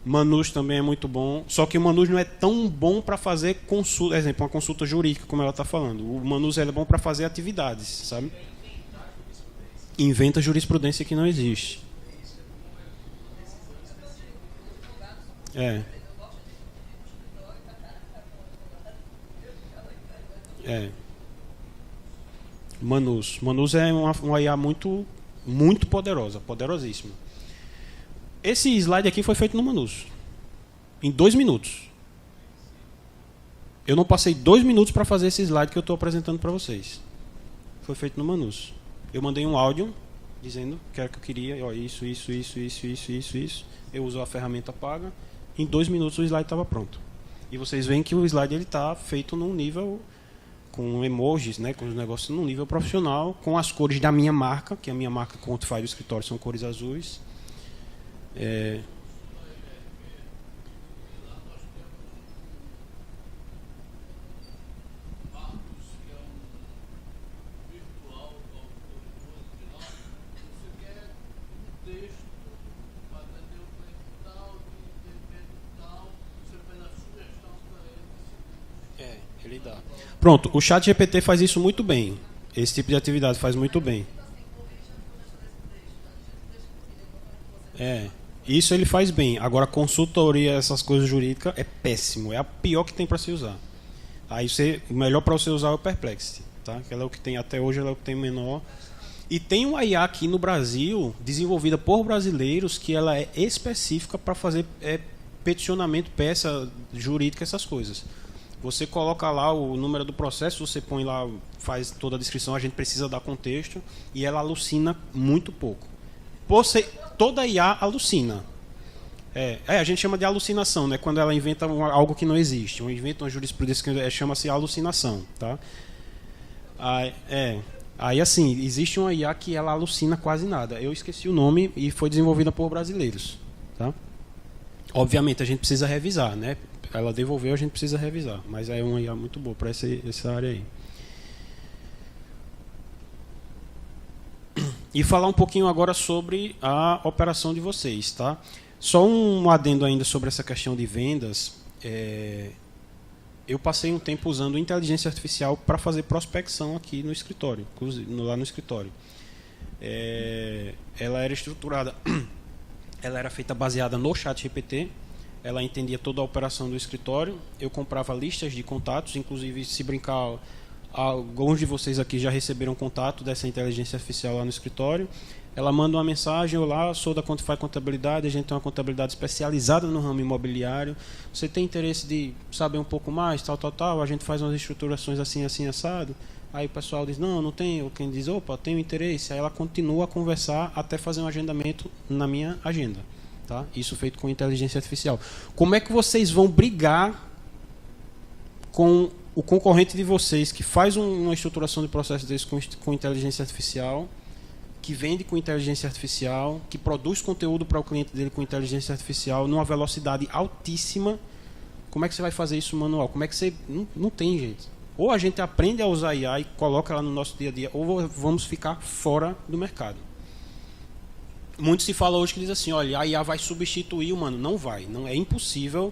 Manus também é muito bom. Só que o Manus não é tão bom para fazer consulta, por exemplo, uma consulta jurídica, como ela está falando. O Manus é bom para fazer atividades, sabe? Inventa jurisprudência que não existe. Manus é uma IA muito poderosa, poderosíssima. Esse slide aqui foi feito no Manus, em 2 minutos. Eu não passei 2 minutos para fazer esse slide que eu estou apresentando para vocês. Foi feito no Manus. Eu mandei um áudio dizendo que era que eu queria, ó, isso. Eu uso a ferramenta paga. Em 2 minutos o slide estava pronto. E vocês veem que o slide está feito num nível com emojis, né, com os negócios num nível profissional, com as cores da minha marca, que a minha marca Quantify do escritório são cores azuis. Ele dá. Pronto, o ChatGPT faz isso muito bem. Esse tipo de atividade faz muito bem. Isso ele faz bem. Agora, consultoria, essas coisas jurídicas, é péssimo. É a pior que tem para se usar. Aí o melhor para você usar é o Perplexity. Tá? Ela é o que tem até hoje, ela é o que tem menor. E tem uma IA aqui no Brasil, desenvolvida por brasileiros, que ela é específica para fazer peticionamento, peça jurídica, essas coisas. Você coloca lá o número do processo, você põe lá, faz toda a descrição, a gente precisa dar contexto, e ela alucina muito pouco. Toda IA alucina. A gente chama de alucinação, né? Quando ela inventa algo que não existe. Inventa uma jurisprudência que chama-se alucinação. Tá? Aí, assim, existe uma IA que ela alucina quase nada. Eu esqueci o nome e foi desenvolvida por brasileiros. Tá? Obviamente, a gente precisa revisar, né? Ela devolveu, a gente precisa revisar. Mas é uma IA muito boa para essa área aí. E falar um pouquinho agora sobre a operação de vocês. Tá? Só um adendo ainda sobre essa questão de vendas. Eu passei um tempo usando inteligência artificial para fazer prospecção aqui no escritório, lá no escritório. Ela era estruturada, ela era feita baseada no ChatGPT. Ela entendia toda a operação do escritório. Eu comprava listas de contatos, inclusive, se brincar, alguns de vocês aqui já receberam contato dessa inteligência artificial lá no escritório. Ela manda uma mensagem: olá, sou da Quantify Contabilidade, a gente tem uma contabilidade especializada no ramo imobiliário. Você tem interesse de saber um pouco mais, tal, a gente faz umas estruturações assim, assado. Aí o pessoal diz: não tenho. Quem diz: opa, tenho interesse. Aí ela continua a conversar até fazer um agendamento na minha agenda. Tá? Isso feito com inteligência artificial. Como é que vocês vão brigar com o concorrente de vocês que faz uma estruturação de processo desse com inteligência artificial, que vende com inteligência artificial, que produz conteúdo para o cliente dele com inteligência artificial numa velocidade altíssima? Como é que você vai fazer isso manual? Como é que você... Não tem jeito. Ou a gente aprende a usar IA e coloca ela no nosso dia a dia, ou vamos ficar fora do mercado. Muito se fala hoje que diz assim: olha, a IA vai substituir o humano. Não vai, não é impossível.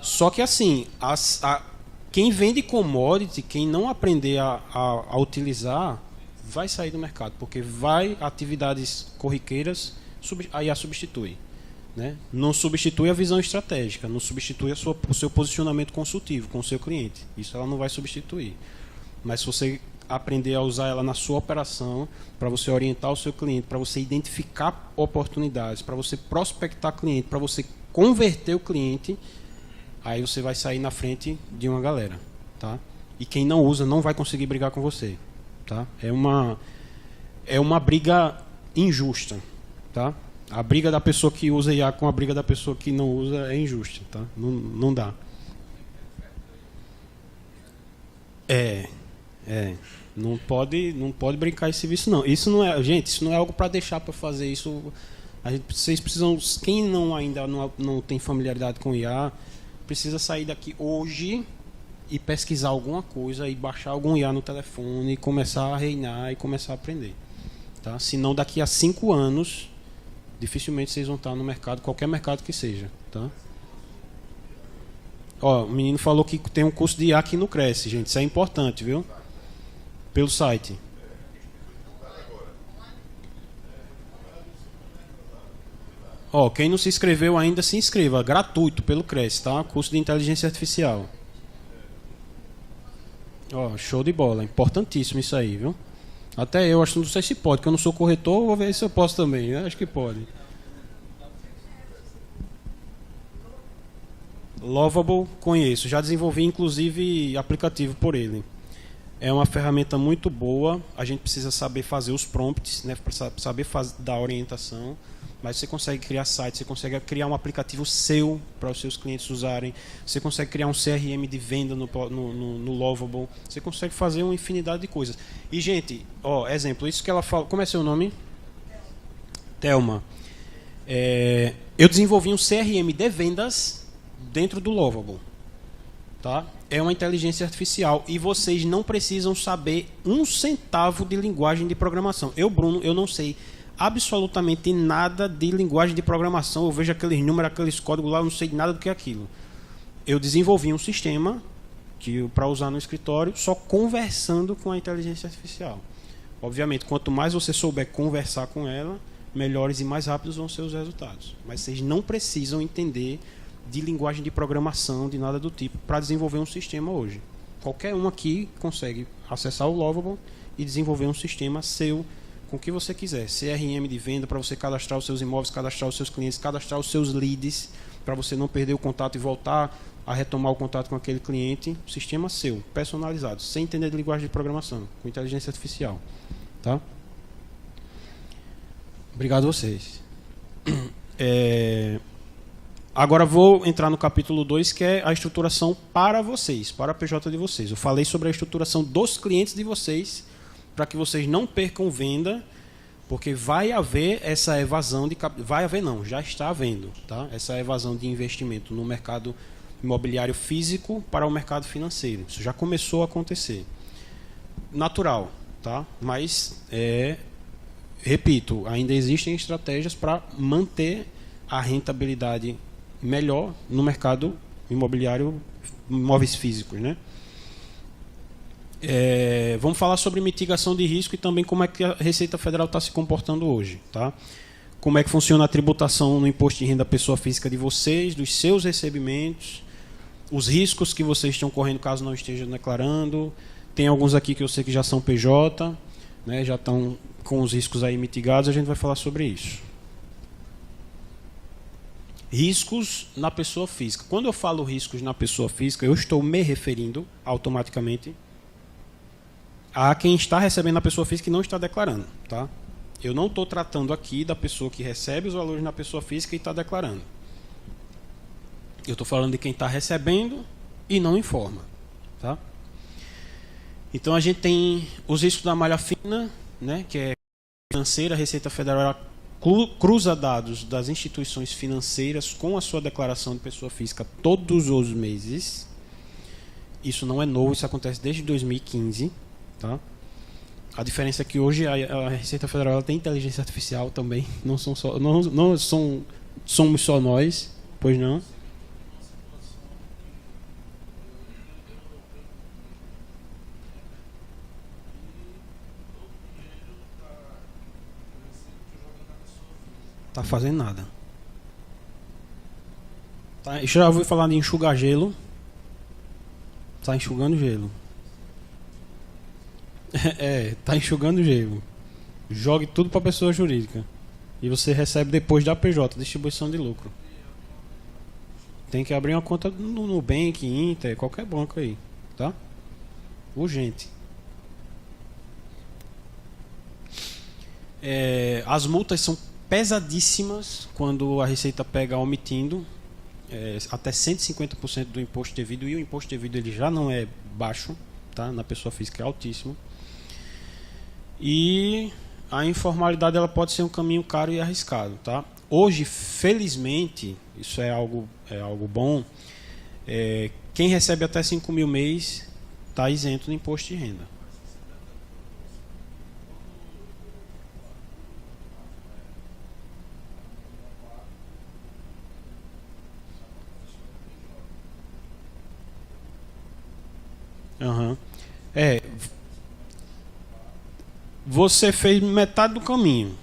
Só que assim, quem vende commodity, quem não aprender a utilizar, vai sair do mercado, porque atividades corriqueiras, a IA substitui. Né? Não substitui a visão estratégica, não substitui o seu posicionamento consultivo com o seu cliente. Isso ela não vai substituir. Mas se você aprender a usar ela na sua operação, para você orientar o seu cliente, para você identificar oportunidades, para você prospectar cliente, para você converter o cliente, aí você vai sair na frente de uma galera, tá? E quem não usa não vai conseguir brigar com você, tá? É uma briga injusta, tá? A briga da pessoa que usa IA com a briga da pessoa que não usa é injusta, tá? Não dá. Não pode brincar esse serviço, não. Isso não é, gente, isso não é algo para deixar para fazer isso. Vocês precisam, quem ainda não tem familiaridade com IA, precisa sair daqui hoje e pesquisar alguma coisa e baixar algum IA no telefone e começar a reinar e começar a aprender, tá? Senão daqui a 5 anos dificilmente vocês vão estar no mercado, qualquer mercado que seja, tá? Ó, o menino falou que tem um curso de IA aqui no Cresce, gente, isso é importante, viu? Pelo site. Ó, quem não se inscreveu ainda, se inscreva, gratuito pelo Cresce, tá? Curso de inteligência artificial. Ó, show de bola, importantíssimo isso aí, viu? Até eu acho, não sei se pode, porque eu não sou corretor, vou ver se eu posso também, né? Acho que pode. Lovable, conheço, já desenvolvi inclusive aplicativo por ele. É uma ferramenta muito boa, a gente precisa saber fazer os prompts, né, para saber dar orientação, mas você consegue criar sites, você consegue criar um aplicativo seu para os seus clientes usarem, você consegue criar um CRM de venda no Lovable, você consegue fazer uma infinidade de coisas. E, gente, ó, exemplo, isso que ela fala, como é seu nome? Thelma. Eu desenvolvi um CRM de vendas dentro do Lovable, tá? É uma inteligência artificial e vocês não precisam saber um centavo de linguagem de programação. Eu, Bruno, eu não sei absolutamente nada de linguagem de programação. Eu vejo aqueles números, aqueles códigos lá, eu não sei nada do que é aquilo. Eu desenvolvi um sistema para usar no escritório, só conversando com a inteligência artificial. Obviamente, quanto mais você souber conversar com ela, melhores e mais rápidos vão ser os resultados. Mas vocês não precisam entender de linguagem de programação, de nada do tipo, para desenvolver um sistema hoje. Qualquer um aqui consegue acessar o Lovable e desenvolver um sistema seu com o que você quiser. CRM de venda, para você cadastrar os seus imóveis, cadastrar os seus clientes, cadastrar os seus leads, para você não perder o contato e voltar a retomar o contato com aquele cliente. Sistema seu, personalizado, sem entender de linguagem de programação, com inteligência artificial. Tá? Obrigado a vocês. Agora vou entrar no capítulo 2, que é a estruturação para vocês, para a PJ de vocês. Eu falei sobre a estruturação dos clientes de vocês, para que vocês não percam venda, porque vai haver essa evasão de capital. Vai haver não, já está havendo, tá? Essa evasão de investimento no mercado imobiliário físico para o mercado financeiro. Isso já começou a acontecer. Natural, tá? Mas, repito, ainda existem estratégias para manter a rentabilidade melhor no mercado imobiliário, imóveis físicos, né? Vamos falar sobre mitigação de risco e também como é que a Receita Federal está se comportando hoje, tá? Como é que funciona a tributação no imposto de renda da pessoa física de vocês, dos seus recebimentos, os riscos que vocês estão correndo caso não estejam declarando. Tem alguns aqui que eu sei que já são PJ, né? Já estão com os riscos aí mitigados, a gente vai falar sobre isso. Riscos na pessoa física. Quando eu falo riscos na pessoa física, eu estou me referindo automaticamente a quem está recebendo a pessoa física e não está declarando, tá? Eu não estou tratando aqui da pessoa que recebe os valores na pessoa física e está declarando. Eu estou falando de quem está recebendo e não informa, tá? Então a gente tem os riscos da malha fina, né, que é financeira. A Receita Federal cruza dados das instituições financeiras com a sua declaração de pessoa física todos os meses. Isso não é novo, isso acontece desde 2015. Tá? A diferença é que hoje a Receita Federal ela tem inteligência artificial também, não somos só nós, pois não? Tá fazendo nada. Tá, já ouviu falar de enxugar gelo? Tá enxugando gelo. Tá enxugando gelo. Jogue tudo para pessoa jurídica. E você recebe depois da PJ, distribuição de lucro. Tem que abrir uma conta no Nubank, Inter, qualquer banco aí, tá? Urgente. As multas são pesadíssimas quando a Receita pega omitindo, até 150% do imposto devido, e o imposto devido ele já não é baixo, tá? Na pessoa física é altíssimo. E a informalidade ela pode ser um caminho caro e arriscado, tá? Hoje, felizmente, isso é algo bom, quem recebe até 5 mil mês está isento do imposto de renda. Uhum. Você fez metade do caminho,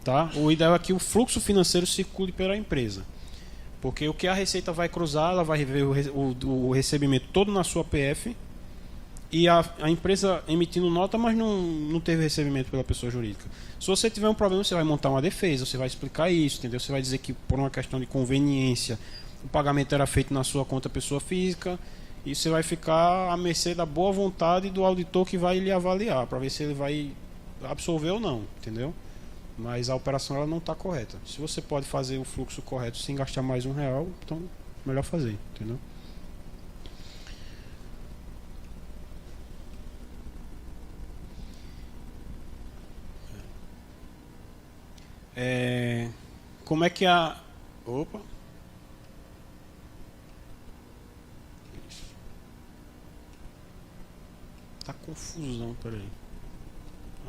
tá? O ideal é que o fluxo financeiro circule pela empresa, porque o que a Receita vai cruzar, ela vai ver o recebimento todo na sua PF, e a empresa emitindo nota, mas não teve recebimento pela pessoa jurídica. Se você tiver um problema, você vai montar uma defesa, você vai explicar isso, entendeu? Você vai dizer que por uma questão de conveniência o pagamento era feito na sua conta pessoa física, e você vai ficar à mercê da boa vontade do auditor que vai lhe avaliar, para ver se ele vai absolver ou não, entendeu? Mas a operação ela não está correta. Se você pode fazer o fluxo correto sem gastar mais R$1, então melhor fazer, entendeu? Como é que a... Opa! Tá confusão, peraí.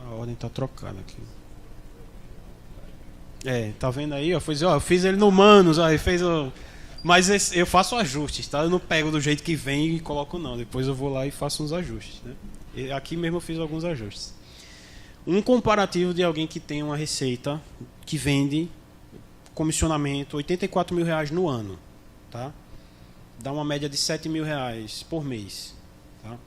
A ordem tá trocada aqui. Tá vendo aí? Eu fiz ele no Manos, aí fez o... Mas eu faço ajustes, tá? Eu não pego do jeito que vem e coloco não. Depois eu vou lá e faço uns ajustes, né? E aqui mesmo eu fiz alguns ajustes. Um comparativo de alguém que tem uma receita que vende comissionamento R$84 mil no ano, tá? Dá uma média de R$7 mil por mês, tá?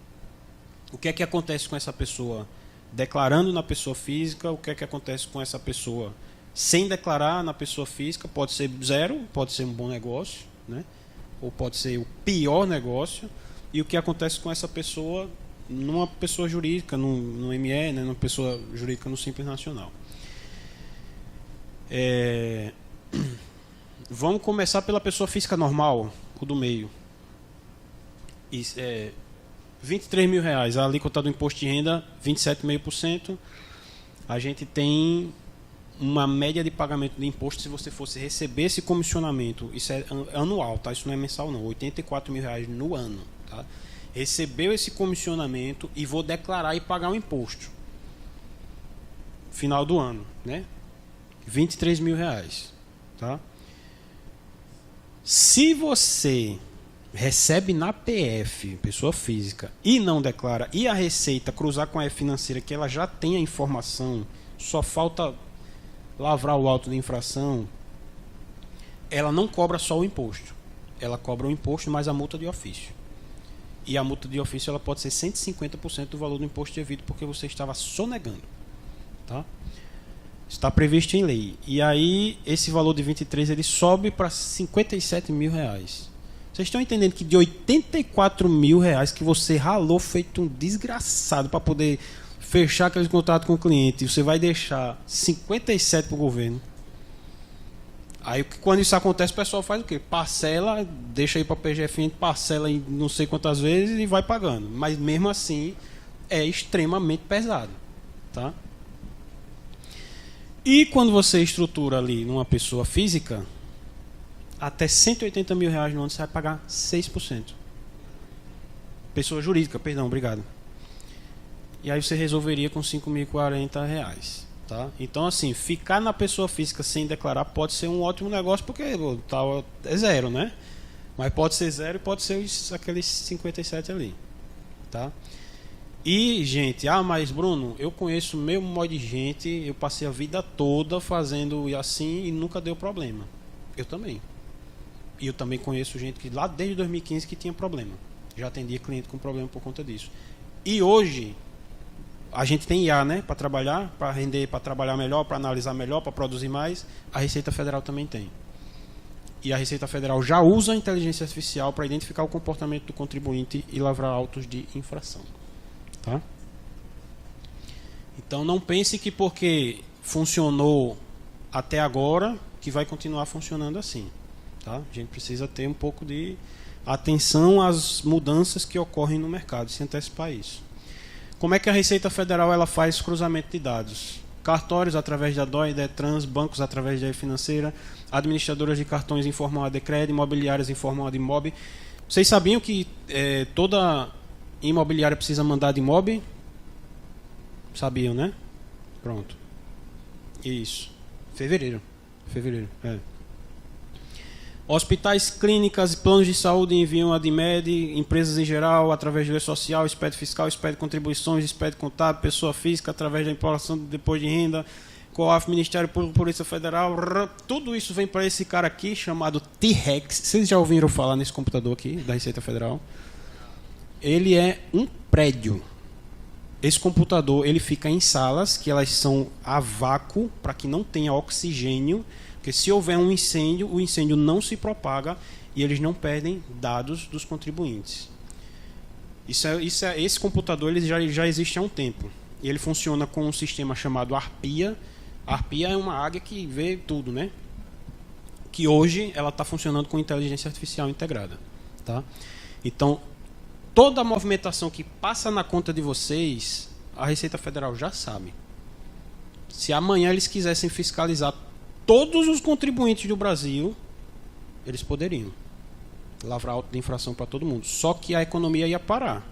O que é que acontece com essa pessoa declarando na pessoa física? O que é que acontece com essa pessoa sem declarar na pessoa física? Pode ser zero, pode ser um bom negócio, né? Ou pode ser o pior negócio. E o que acontece com essa pessoa numa pessoa jurídica, no ME, né? Numa pessoa jurídica no Simples Nacional. Vamos começar pela pessoa física normal, o do meio. R$23 mil, a alíquota do imposto de renda 27,5%. A gente tem uma média de pagamento de imposto, se você fosse receber esse comissionamento, isso é anual, tá? Isso não é mensal não, R$84 mil no ano, tá? Recebeu esse comissionamento e vou declarar e pagar o imposto final do ano, né? R$23 mil, tá? Se você recebe na PF, pessoa física, e não declara, e a Receita cruzar com a F financeira, que ela já tem a informação, só falta lavrar o auto de infração, ela não cobra só o imposto. Ela cobra o imposto mais a multa de ofício. E a multa de ofício ela pode ser 150% do valor do imposto devido, porque você estava sonegando, tá? Está previsto em lei. E aí, esse valor de 23 ele sobe para R$57 mil. Vocês estão entendendo que de R$84 mil que você ralou feito um desgraçado para poder fechar aquele contrato com o cliente, você vai deixar 57 para o governo? Aí quando isso acontece, o pessoal faz o quê? Parcela, deixa aí para a PGF, parcela em não sei quantas vezes e vai pagando. Mas mesmo assim é extremamente pesado, tá? E quando você estrutura ali numa pessoa física, até R$180 mil no ano você vai pagar 6%. Pessoa jurídica, perdão, obrigado. E aí você resolveria com R$5.040, tá? Então assim, ficar na pessoa física sem declarar pode ser um ótimo negócio, porque é zero, né? Mas pode ser zero e pode ser aqueles 57 ali, tá? E, gente, mas Bruno, eu conheço o mesmo modo de gente, eu passei a vida toda fazendo assim e nunca deu problema. Eu também. E eu também conheço gente que lá desde 2015 que tinha problema. Já atendia cliente com problema por conta disso. E hoje, a gente tem IA, né, para trabalhar, para render, para trabalhar melhor, para analisar melhor, para produzir mais. A Receita Federal também tem. E a Receita Federal já usa a inteligência artificial para identificar o comportamento do contribuinte e lavrar autos de infração. Tá? Então não pense que porque funcionou até agora que vai continuar funcionando assim. Tá? A gente precisa ter um pouco de atenção às mudanças que ocorrem no mercado, se antecipar a isso. Como é que a Receita Federal ela faz cruzamento de dados? Cartórios através da DOI, DETRANS, bancos através da E-Financeira, administradoras de cartões em forma ADCRED, imobiliárias em forma ADMOB. Vocês sabiam que toda imobiliária precisa mandar de MOB? Sabiam, né? Pronto. Isso. Fevereiro. Hospitais, clínicas, planos de saúde enviam a DMED, empresas em geral, através de lei social, SPED fiscal, SPED contribuições, SPED contábil, pessoa física, através da implantação de depois de renda, COAF, Ministério Público, Polícia Federal, tudo isso vem para esse cara aqui, chamado T-Rex. Vocês já ouviram falar nesse computador aqui, da Receita Federal? Ele é um prédio. Esse computador, ele fica em salas, que elas são a vácuo, para que não tenha oxigênio, porque se houver um incêndio, o incêndio não se propaga e eles não perdem dados dos contribuintes. Esse computador ele já existe há um tempo. E ele funciona com um sistema chamado ARPIA. A ARPIA é uma águia que vê tudo, né? Que hoje ela está funcionando com inteligência artificial integrada. Tá? Então, toda a movimentação que passa na conta de vocês, a Receita Federal já sabe. Se amanhã eles quisessem fiscalizar todos os contribuintes do Brasil, eles poderiam lavrar auto de infração para todo mundo. Só que a economia ia parar.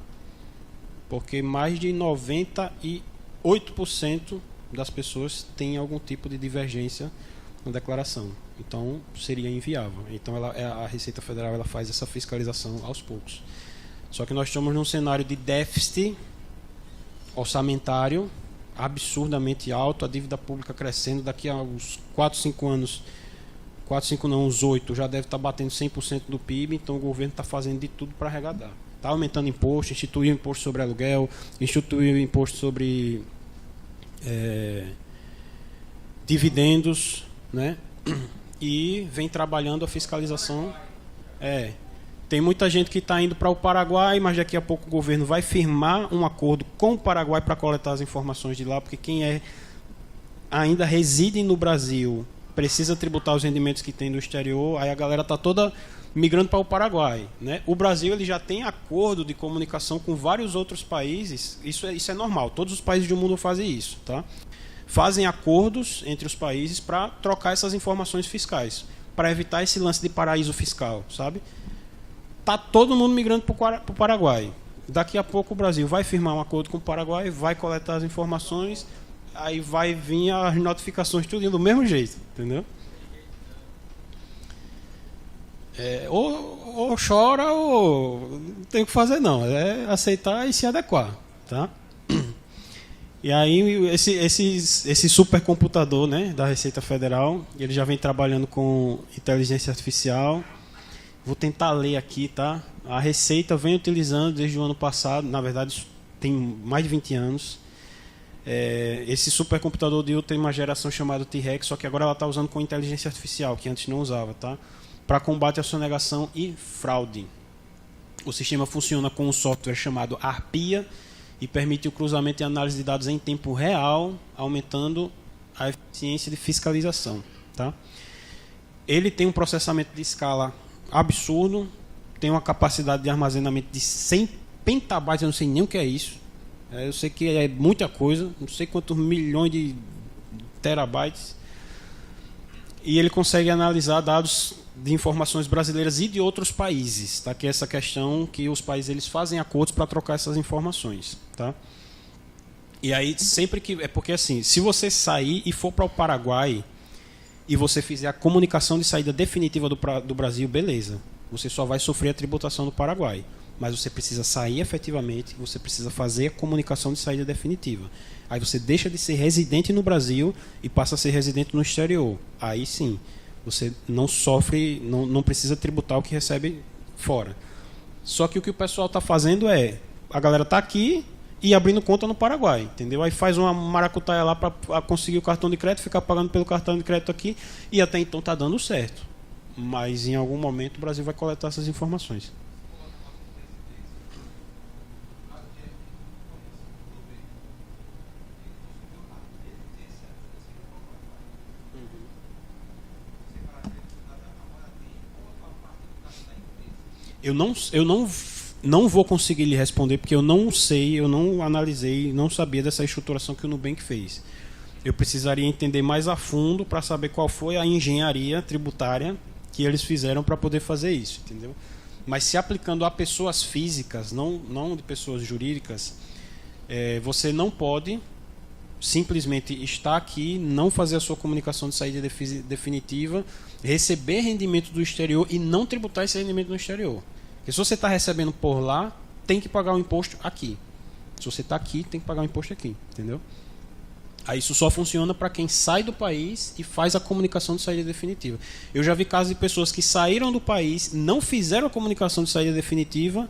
Porque mais de 98% das pessoas têm algum tipo de divergência na declaração. Então, seria inviável. Então, a Receita Federal ela faz essa fiscalização aos poucos. Só que nós estamos num cenário de déficit orçamentário absurdamente alto, a dívida pública crescendo, daqui a uns 4, 5 anos, 4, 5 não, uns 8, já deve estar batendo 100% do PIB, então o governo está fazendo de tudo para arrecadar. Está aumentando imposto, instituiu imposto sobre aluguel, instituiu imposto sobre dividendos, né? E vem trabalhando a fiscalização. Tem muita gente que está indo para o Paraguai, mas daqui a pouco o governo vai firmar um acordo com o Paraguai para coletar as informações de lá, porque quem ainda reside no Brasil precisa tributar os rendimentos que tem do exterior, aí a galera está toda migrando para o Paraguai. Né? O Brasil ele já tem acordo de comunicação com vários outros países, isso é normal, todos os países do mundo fazem isso. Tá? Fazem acordos entre os países para trocar essas informações fiscais, para evitar esse lance de paraíso fiscal, sabe? Está todo mundo migrando para o Paraguai. Daqui a pouco o Brasil vai firmar um acordo com o Paraguai, vai coletar as informações, aí vai vir as notificações tudo do mesmo jeito, entendeu? Ou chora ou não tem o que fazer não, é aceitar e se adequar, tá? E aí esse supercomputador, né, da Receita Federal, ele já vem trabalhando com inteligência artificial. Vou tentar ler aqui, tá? A Receita vem utilizando desde o ano passado, na verdade isso tem mais de 20 anos. Esse supercomputador de última geração chamado T-Rex, só que agora ela está usando com inteligência artificial, que antes não usava, tá? Para combate à sonegação e fraude. O sistema funciona com um software chamado ARPIA e permite o cruzamento e análise de dados em tempo real, aumentando a eficiência de fiscalização, tá? Ele tem um processamento de escala absurdo, tem uma capacidade de armazenamento de 100 petabytes, eu não sei nem o que é isso. Eu sei que é muita coisa, não sei quantos milhões de terabytes. E ele consegue analisar dados de informações brasileiras e de outros países, tá? Que é essa questão que os países eles fazem acordos para trocar essas informações, tá? E aí sempre que porque assim, se você sair e for para o Paraguai e você fizer a comunicação de saída definitiva do Brasil, beleza. Você só vai sofrer a tributação do Paraguai. Mas você precisa sair efetivamente, você precisa fazer a comunicação de saída definitiva. Aí você deixa de ser residente no Brasil e passa a ser residente no exterior. Aí sim, você não sofre, não precisa tributar o que recebe fora. Só que o pessoal está fazendo a galera está aqui e abrindo conta no Paraguai, entendeu? Aí faz uma maracutaia lá para conseguir o cartão de crédito, ficar pagando pelo cartão de crédito aqui, e até então está dando certo. Mas em algum momento o Brasil vai coletar essas informações. Eu não vou conseguir lhe responder porque eu não sei, eu não analisei, não sabia dessa estruturação que o Nubank fez. Eu precisaria entender mais a fundo para saber qual foi a engenharia tributária que eles fizeram para poder fazer isso, entendeu? Mas se aplicando a pessoas físicas, não de pessoas jurídicas, você não pode simplesmente estar aqui, não fazer a sua comunicação de saída definitiva, receber rendimento do exterior e não tributar esse rendimento no exterior. Porque se você está recebendo por lá, tem que pagar o imposto aqui. Se você está aqui, tem que pagar o imposto aqui, entendeu? Aí isso só funciona para quem sai do país e faz a comunicação de saída definitiva. Eu já vi casos de pessoas que saíram do país, não fizeram a comunicação de saída definitiva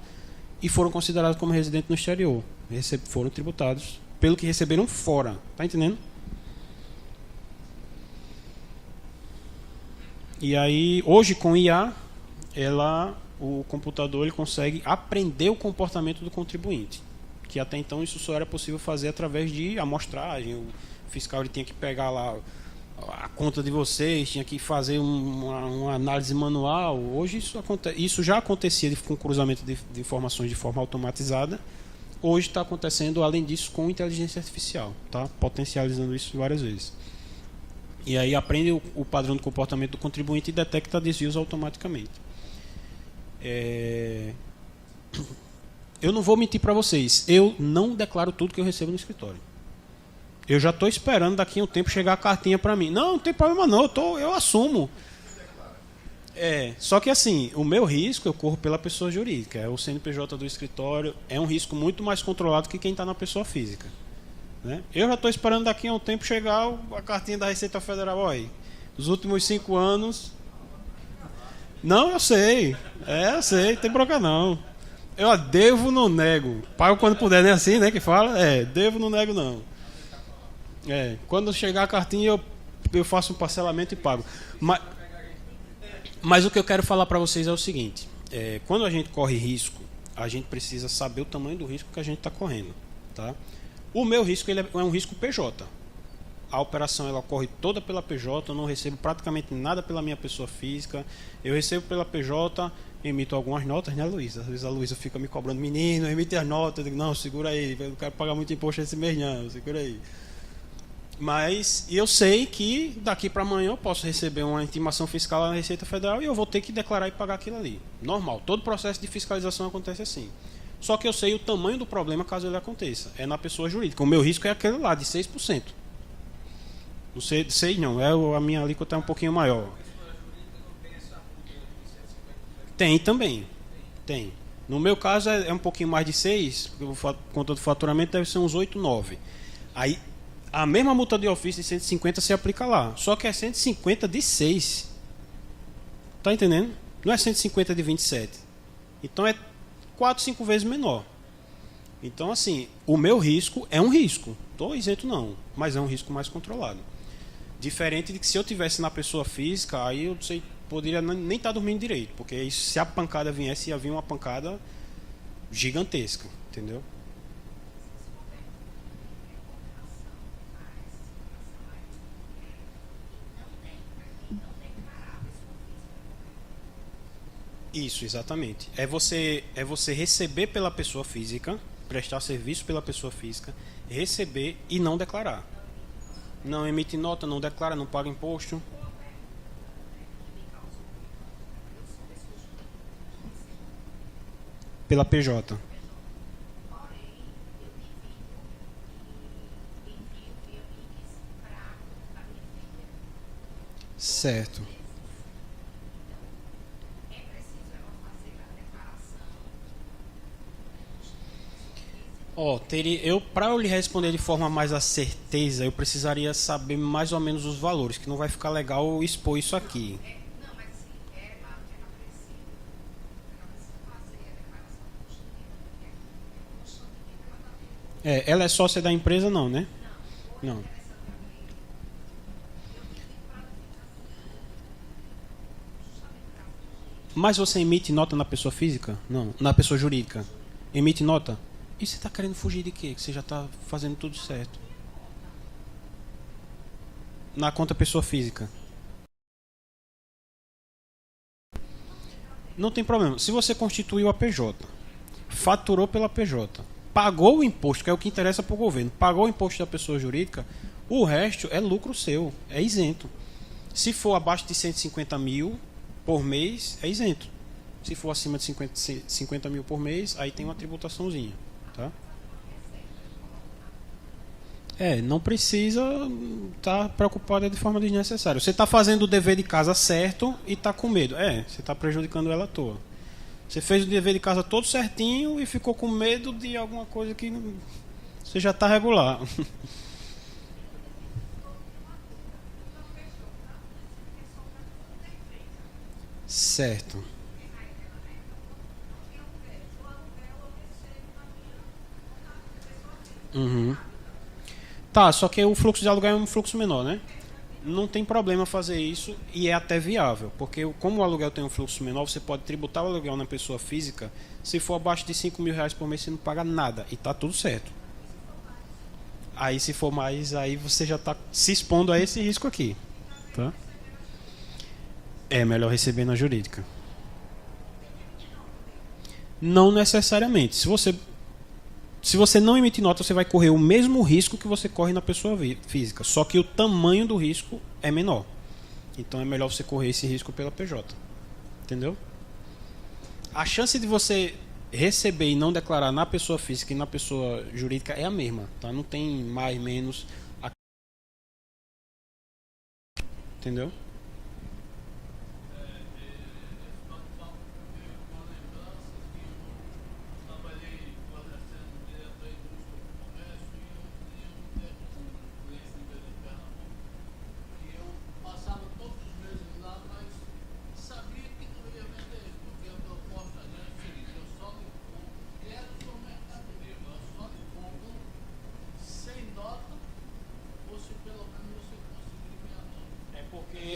e foram considerados como residentes no exterior. Foram tributados pelo que receberam fora. Tá entendendo? E aí, hoje com IA, o computador ele consegue aprender o comportamento do contribuinte. Que até então isso só era possível fazer através de amostragem. O fiscal ele tinha que pegar lá a conta de vocês, tinha que fazer uma análise manual. Hoje isso já acontecia com cruzamento de informações de forma automatizada. Hoje está acontecendo, além disso, com inteligência artificial, tá? Potencializando isso várias vezes. E aí aprende o padrão de comportamento do contribuinte e detecta desvios automaticamente. Eu não vou mentir para vocês, eu não declaro tudo que eu recebo no escritório. Eu já estou esperando daqui a um tempo chegar a cartinha para mim. Não tem problema não, eu assumo. Só que assim, o meu risco eu corro pela pessoa jurídica, o CNPJ do escritório é um risco muito mais controlado que quem está na pessoa física, né? Eu já estou esperando daqui a um tempo chegar a cartinha da Receita Federal aí. Nos últimos 5 anos... Não, eu sei, não tem bronca não. Eu devo, não nego. Pago quando puder, não é assim, né, que fala? Devo, não nego não. Quando chegar a cartinha eu faço um parcelamento e pago. Mas o que eu quero falar para vocês é o seguinte: quando a gente corre risco, a gente precisa saber o tamanho do risco que a gente está correndo, tá? O meu risco ele é um risco PJ. A operação ela ocorre toda pela PJ, eu não recebo praticamente nada pela minha pessoa física. Eu recebo pela PJ, emito algumas notas, né, Luísa? Às vezes a Luísa fica me cobrando, menino, emite as notas. Eu digo, não, segura aí, eu não quero pagar muito imposto esse mês, não, segura aí. Mas eu sei que daqui para amanhã eu posso receber uma intimação fiscal na Receita Federal e eu vou ter que declarar e pagar aquilo ali. Normal, todo processo de fiscalização acontece assim. Só que eu sei o tamanho do problema caso ele aconteça. É na pessoa jurídica. O meu risco é aquele lá, de 6%. Não sei não, a minha alíquota é um pouquinho maior. Tem também. Tem. No meu caso é um pouquinho mais de 6, porque a conta do faturamento deve ser uns 8, 9. Aí a mesma multa de ofício de 150 se aplica lá. Só que é 150 de 6. Tá entendendo? Não é 150 de 27. Então é 4, 5 vezes menor. Então assim, o meu risco é um risco. Estou isento não, mas é um risco mais controlado. Diferente de que se eu tivesse na pessoa física, aí eu poderia nem estar dormindo direito. Porque se a pancada viesse, ia vir uma pancada gigantesca. Entendeu? Isso, exatamente. É você receber pela pessoa física, prestar serviço pela pessoa física, receber e não declarar. Não emite nota, não declara, não paga imposto. Pela PJ. Certo. Para eu lhe responder de forma mais a certeza, eu precisaria saber mais ou menos os valores, que não vai ficar legal expor isso aqui. Ela é sócia da empresa, não, né? Não. Mas você emite nota na pessoa física? Não. Na pessoa jurídica? Emite nota? E você está querendo fugir de quê? Que você já está fazendo tudo certo. Na conta pessoa física? Não tem problema. Se você constituiu a PJ, faturou pela PJ, pagou o imposto, que é o que interessa para o governo, pagou o imposto da pessoa jurídica, o resto é lucro seu, é isento. Se for abaixo de 150 mil por mês, é isento. Se for acima de 50 mil por mês, aí tem uma tributaçãozinha. Tá? Não precisa estar preocupada de forma desnecessária. Você está fazendo o dever de casa certo e está com medo. Você está prejudicando ela à toa. Você fez o dever de casa todo certinho e ficou com medo de alguma coisa que você já está regular. Certo. Uhum. Tá, só que o fluxo de aluguel é um fluxo menor, né? Não tem problema fazer isso e é até viável, porque como o aluguel tem um fluxo menor, você pode tributar o aluguel na pessoa física. Se for abaixo de 5 mil reais por mês, você não paga nada e tá tudo certo. Aí se for mais, aí você já está se expondo a esse risco aqui. Tá? É melhor receber na jurídica. Não necessariamente. Se você não emitir nota, você vai correr o mesmo risco que você corre na pessoa física, só que o tamanho do risco é menor. Então é melhor você correr esse risco pela PJ. Entendeu? A chance de você receber e não declarar na pessoa física e na pessoa jurídica é a mesma, tá? Não tem mais, menos. Entendeu?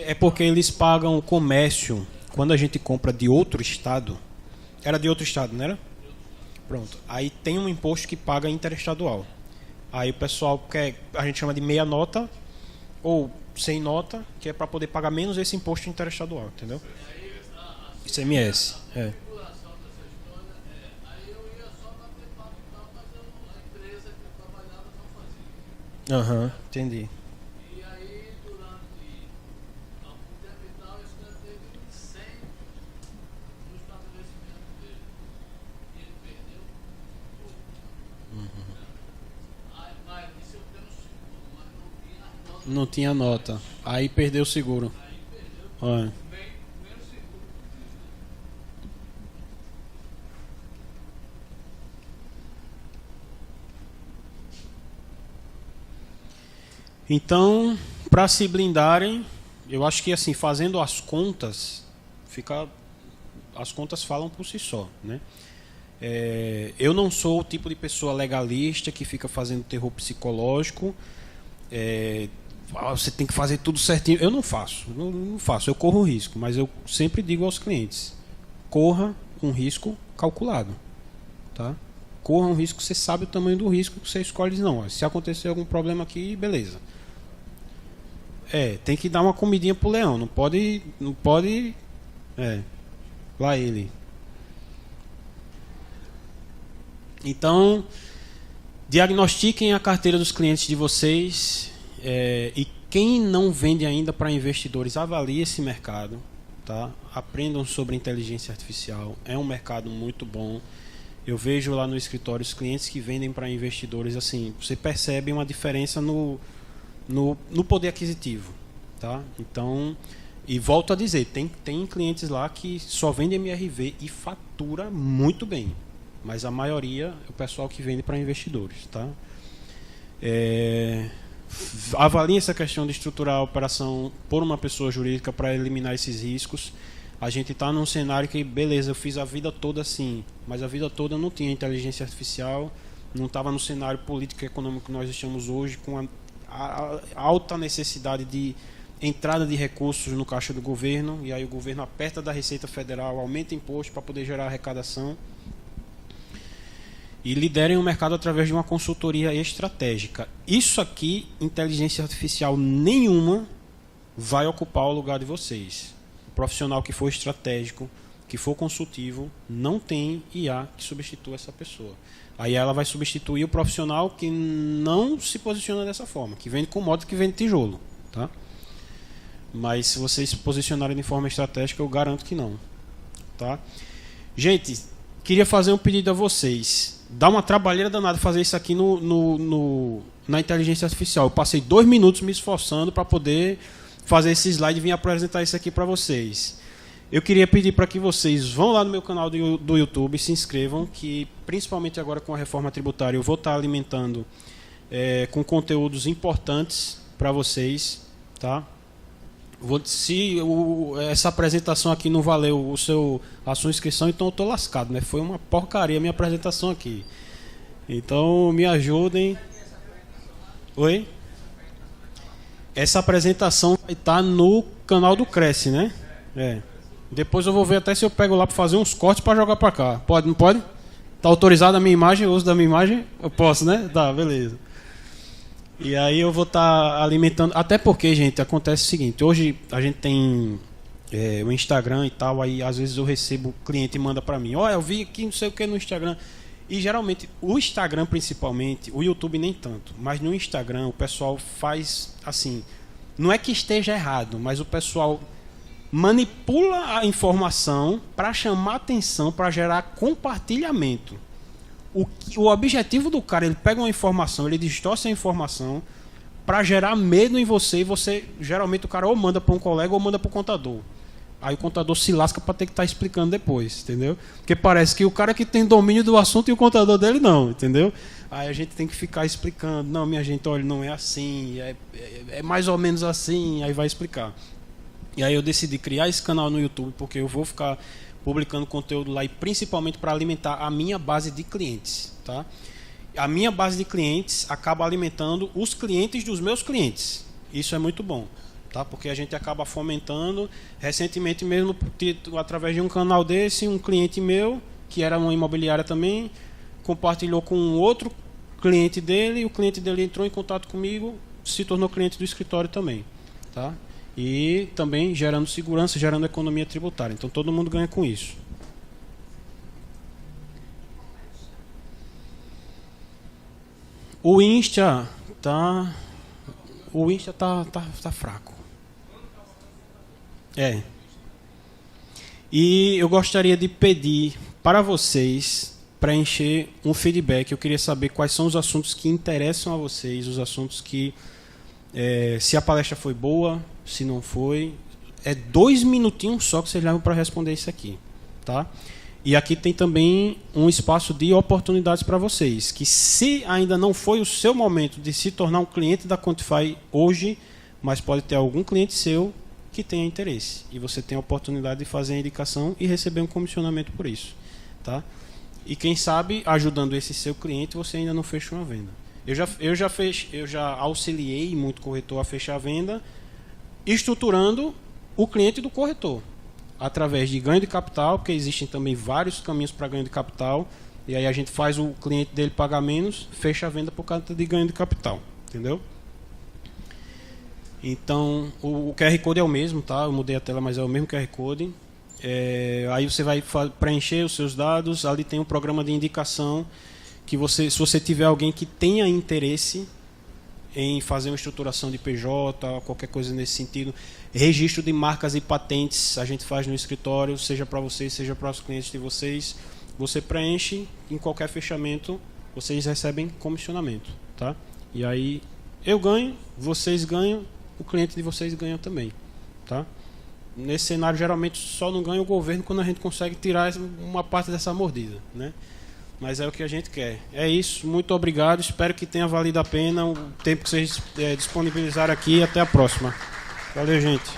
É porque eles pagam o comércio. Quando a gente compra de outro estado, era de outro estado, não era? Pronto. Aí tem um imposto que paga interestadual. Aí o pessoal quer, a gente chama de meia nota ou sem nota, que é para poder pagar menos esse imposto interestadual, entendeu? ICMS. Aham, entendi. Não tinha nota. Aí perdeu o seguro. Olha. Então, para se blindarem, eu acho que assim, fazendo as contas, as contas falam por si só, né? Eu não sou o tipo de pessoa legalista que fica fazendo terror psicológico. Você tem que fazer tudo certinho. Eu não faço, não faço. Eu corro risco, mas eu sempre digo aos clientes: corra um risco calculado, tá? Corra um risco, você sabe o tamanho do risco que você escolhe. Não, se acontecer algum problema aqui, beleza. Tem que dar uma comidinha pro leão. Não pode. Lá ele. Então, diagnostiquem a carteira dos clientes de vocês. E quem não vende ainda para investidores, avalie esse mercado, tá? Aprendam sobre inteligência artificial. É um mercado muito bom. Eu vejo lá no escritório os clientes que vendem para investidores, assim, você percebe uma diferença no poder aquisitivo, tá? Então, e volto a dizer, tem clientes lá que só vende MRV e fatura muito bem, mas a maioria é o pessoal que vende para investidores, tá? Avalie essa questão de estruturar a operação por uma pessoa jurídica para eliminar esses riscos. A gente está num cenário que, beleza, eu fiz a vida toda assim, mas a vida toda não tinha inteligência artificial, não estava no cenário político e econômico que nós estamos hoje, com a alta necessidade de entrada de recursos no caixa do governo, e aí o governo aperta da Receita Federal, aumenta imposto para poder gerar arrecadação, e liderem o mercado através de uma consultoria estratégica. Isso aqui, inteligência artificial nenhuma vai ocupar o lugar de vocês. O profissional que for estratégico, que for consultivo, não tem IA que substitua essa pessoa. Aí ela vai substituir o profissional que não se posiciona dessa forma, que vende commodity, que vende tijolo, tá? Mas se vocês se posicionarem de forma estratégica, eu garanto que não, tá? Gente, queria fazer um pedido a vocês. Dá uma trabalheira danada fazer isso aqui na inteligência artificial. Eu passei 2 minutos me esforçando para poder fazer esse slide e vir apresentar isso aqui para vocês. Eu queria pedir para que vocês vão lá no meu canal do YouTube, se inscrevam, que principalmente agora com a reforma tributária eu vou estar alimentando com conteúdos importantes para vocês, tá? Se essa apresentação aqui não valeu a sua inscrição, então eu estou lascado, né? Foi uma porcaria a minha apresentação aqui. Então me ajudem. Oi? Essa apresentação vai estar no canal do Cresce, né? Depois eu vou ver até se eu pego lá para fazer uns cortes para jogar para cá. Pode, não pode? Está autorizada a minha imagem, o uso da minha imagem? Eu posso, né? Tá, beleza. E aí eu vou estar alimentando, até porque, gente, acontece o seguinte, hoje a gente tem o Instagram e tal, aí às vezes eu recebo, o cliente manda para mim, eu vi aqui não sei o que no Instagram, e geralmente o Instagram principalmente, o YouTube nem tanto, mas no Instagram o pessoal faz assim, não é que esteja errado, mas o pessoal manipula a informação para chamar atenção, para gerar compartilhamento. O objetivo do cara, ele pega uma informação, ele distorce a informação para gerar medo em você, e você, geralmente o cara ou manda para um colega ou manda para o contador. Aí o contador se lasca para ter que estar explicando depois, entendeu? Porque parece que o cara que tem domínio do assunto e o contador dele não, entendeu? Aí a gente tem que ficar explicando, não, minha gente, olha, não é assim, é mais ou menos assim, aí vai explicar. E aí eu decidi criar esse canal no YouTube, porque eu vou ficar publicando conteúdo lá, e principalmente para alimentar a minha base de clientes, tá? A minha base de clientes acaba alimentando os clientes dos meus clientes. Isso é muito bom, tá? Porque a gente acaba fomentando. Recentemente mesmo, através de um canal desse, um cliente meu, que era uma imobiliária também, compartilhou com um outro cliente dele, e o cliente dele entrou em contato comigo, se tornou cliente do escritório também, tá? E também gerando segurança, gerando economia tributária. Então todo mundo ganha com isso. O Insta tá fraco. E eu gostaria de pedir para vocês preencher um feedback. Eu queria saber quais são os assuntos que interessam a vocês, os assuntos que se a palestra foi boa, se não foi. 2 minutinhos só que vocês levam para responder isso aqui, tá? E aqui tem também um espaço de oportunidades para vocês, que se ainda não foi o seu momento de se tornar um cliente da Quantify hoje, mas pode ter algum cliente seu que tenha interesse, e você tem a oportunidade de fazer a indicação e receber um comissionamento por isso, tá? E quem sabe, ajudando esse seu cliente, você ainda não fechou uma venda. Eu já auxiliei muito corretor a fechar a venda, estruturando o cliente do corretor, através de ganho de capital, porque existem também vários caminhos para ganho de capital, e aí a gente faz o cliente dele pagar menos, fecha a venda por causa de ganho de capital, entendeu? Então, o QR Code é o mesmo, tá? Eu mudei a tela, mas é o mesmo QR Code. Aí você vai preencher os seus dados, ali tem um programa de indicação, que se você tiver alguém que tenha interesse em fazer uma estruturação de PJ, qualquer coisa nesse sentido, registro de marcas e patentes, a gente faz no escritório, seja para vocês, seja para os clientes de vocês, você preenche, em qualquer fechamento, vocês recebem comissionamento, tá? E aí eu ganho, vocês ganham, o cliente de vocês ganha também, tá? Nesse cenário, geralmente, só não ganha o governo quando a gente consegue tirar uma parte dessa mordida, né? Mas é o que a gente quer. É isso, muito obrigado, espero que tenha valido a pena o tempo que vocês disponibilizaram aqui, e até a próxima. Valeu, gente.